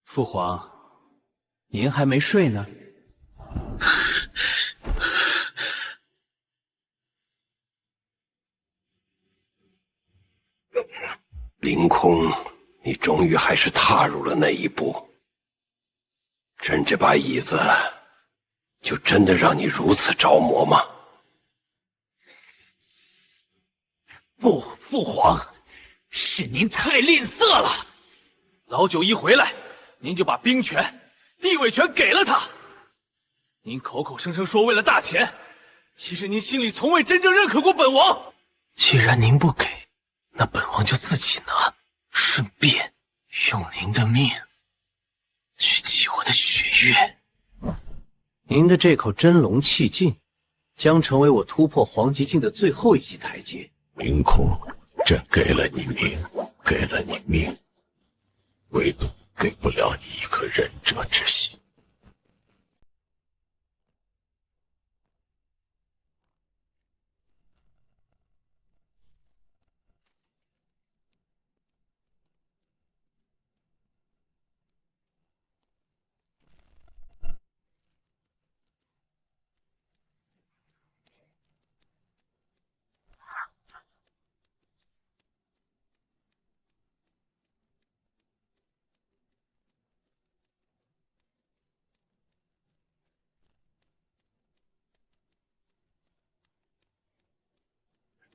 父皇，您还没睡呢？凌空，你终于还是踏入了那一步。朕这把椅子，就真的让你如此着魔吗？不，父皇，是您太吝啬了。老九一回来，您就把兵权、地位权给了他。您口口声声说为了大钱，其实您心里从未真正认可过本王。既然您不给，那本王就自己拿，顺便用您的命去祭我的血月。您的这口真龙气劲，将成为我突破黄极境的最后一级台阶。凌空，朕给了你命，给了你命，唯独给不了你一颗忍者之心。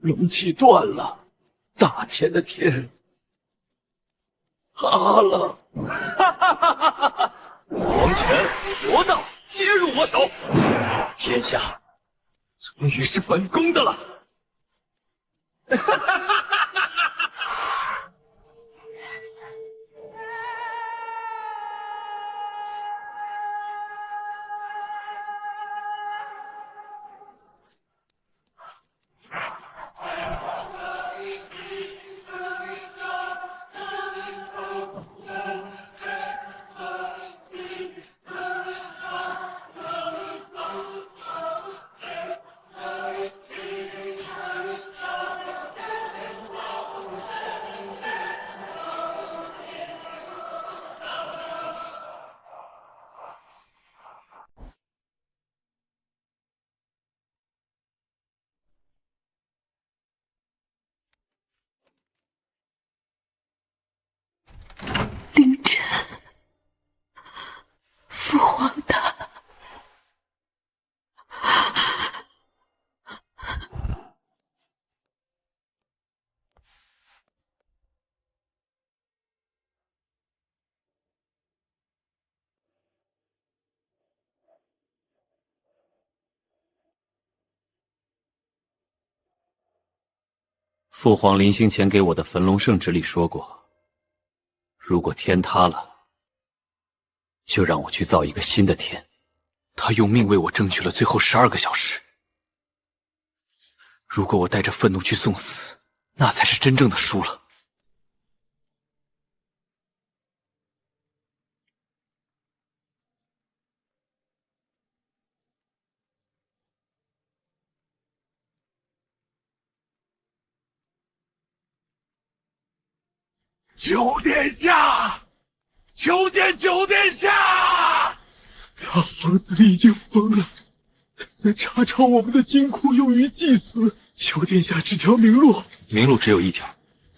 龙气断了，大钱的天塌了！皇权、国道皆入我手，天下终于是本宫的了。父皇临行前给我的焚龙圣旨里说过，如果天塌了，就让我去造一个新的天。他用命为我争取了最后12个小时。如果我带着愤怒去送死，那才是真正的输了。九殿下，求见九殿下！大皇子已经疯了，在查抄我们的金库用于祭祀。求殿下指条明路。明路只有一条，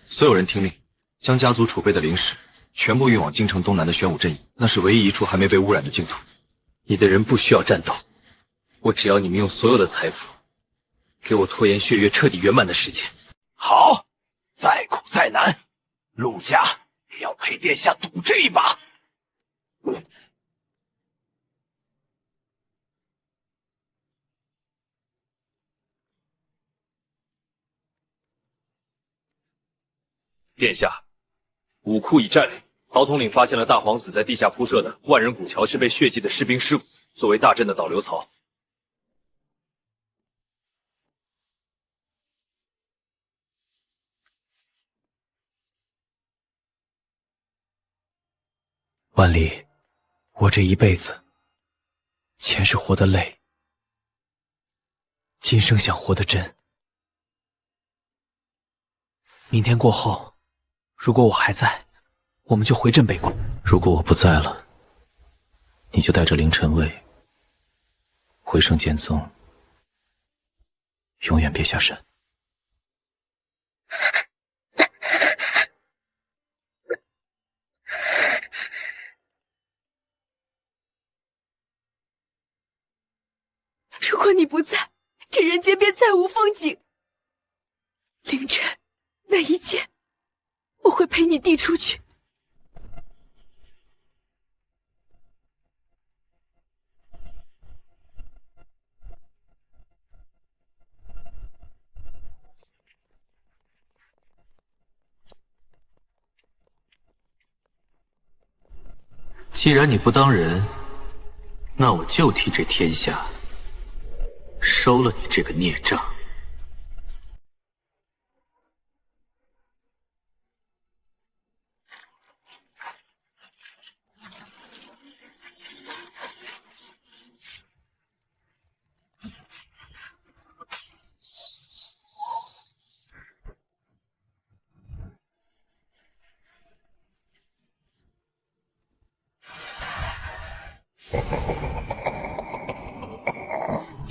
所有人听令，将家族储备的灵石全部运往京城东南的玄武阵营，那是唯一一处还没被污染的净土。你的人不需要战斗，我只要你们用所有的财富，给我拖延血月彻底圆满的时间。好，再苦再难，陆家也要陪殿下赌这一把。殿下，武库已占领。曹统领发现了大皇子在地下铺设的万人古桥是被血祭的士兵尸骨，作为大阵的导流槽。万里，我这一辈子，前世活得累，今生想活得真。明天过后，如果我还在，我们就回镇北关；如果我不在了，你就带着凌晨卫回圣剑宗，永远别下山。如果你不在，这人间便再无风景。凌晨，那一剑，我会陪你递出去。既然你不当人，那我就替这天下收了你这个孽障。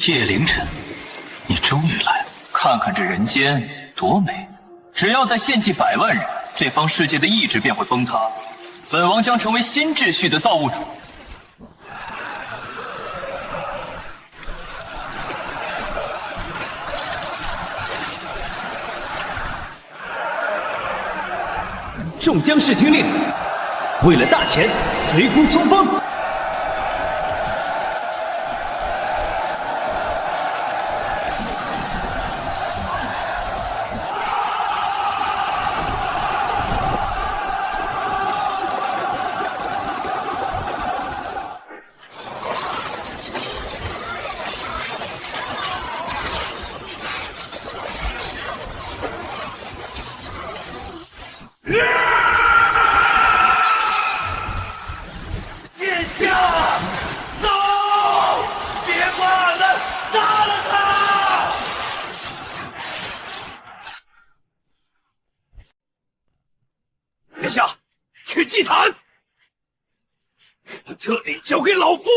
叶凌晨，你终于来了！看看这人间多美！只要再献祭100万人，这方世界的意志便会崩塌，本王将成为新秩序的造物主。众将士听令，为了大钱，随姑冲锋！殿下，走！别挂了，杀了他！殿下，去祭坛，这里交给老夫。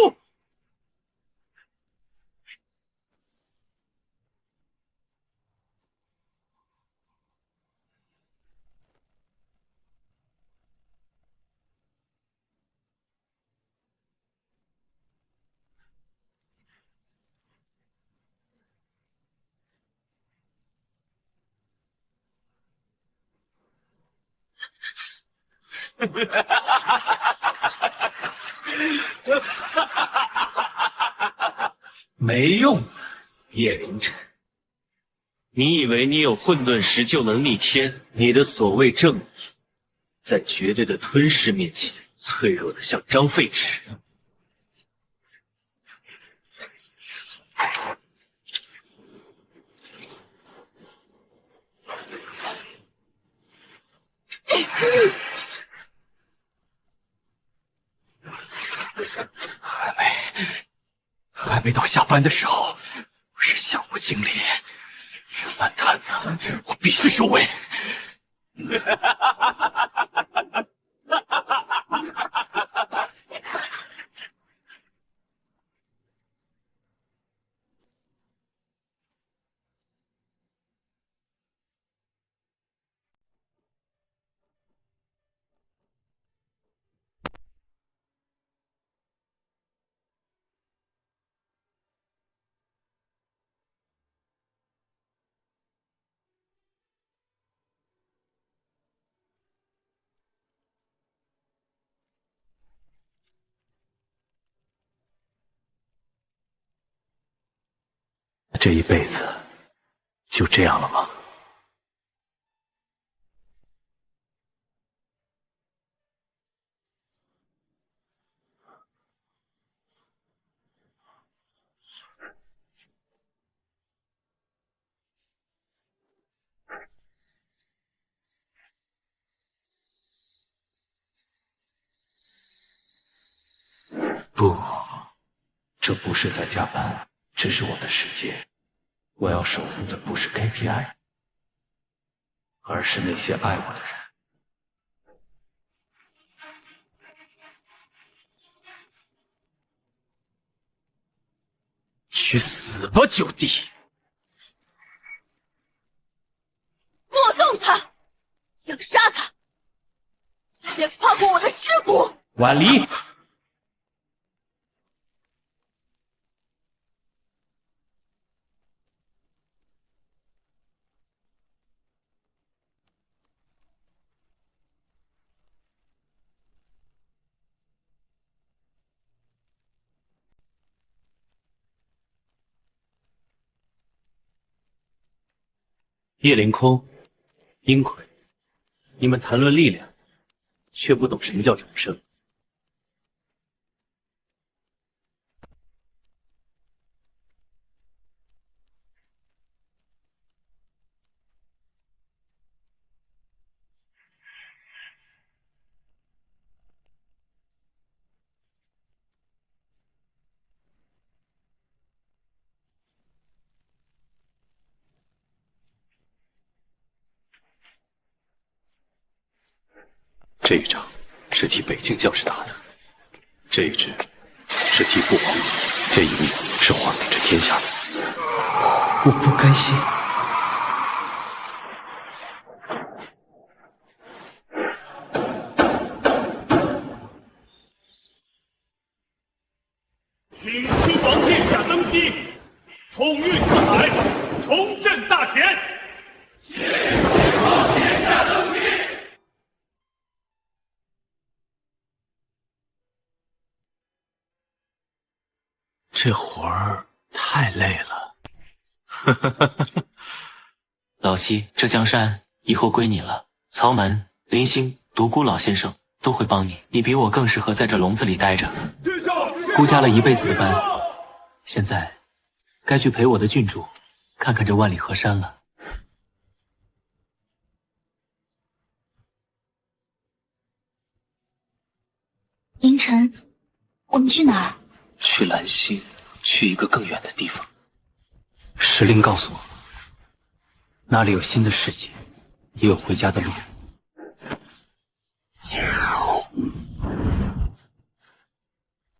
没用，叶凌晨，你以为你有混沌石就能逆天？你的所谓正义，在绝对的吞噬面前，脆弱的像张废纸。还没到下班的时候，我是项目经理，这烂摊子我必须收尾。这一辈子就这样了吗？不，这不是在加班，这是我的世界。我要守护的不是 KPI， 而是那些爱我的人。去死吧，九弟！过动他，想杀他，先跨过我的尸骨。婉离。叶凌空、阴魁，你们谈论力量，却不懂什么叫重生。这一仗是替北境将士打的，这一支是替父皇，这一命是皇帝这天下的。我不甘心。请亲王殿下登基，统御四海，重振大前。请亲王殿下登基。这活儿太累了。老七，这江山以后归你了。曹门、林星、独孤老先生都会帮你，你比我更适合在这笼子里待着。孤加了一辈子的班，现在该去陪我的郡主看看这万里河山了。凌晨，我们去哪儿？去蓝星，去一个更远的地方。石灵告诉我，那里有新的世界，也有回家的路。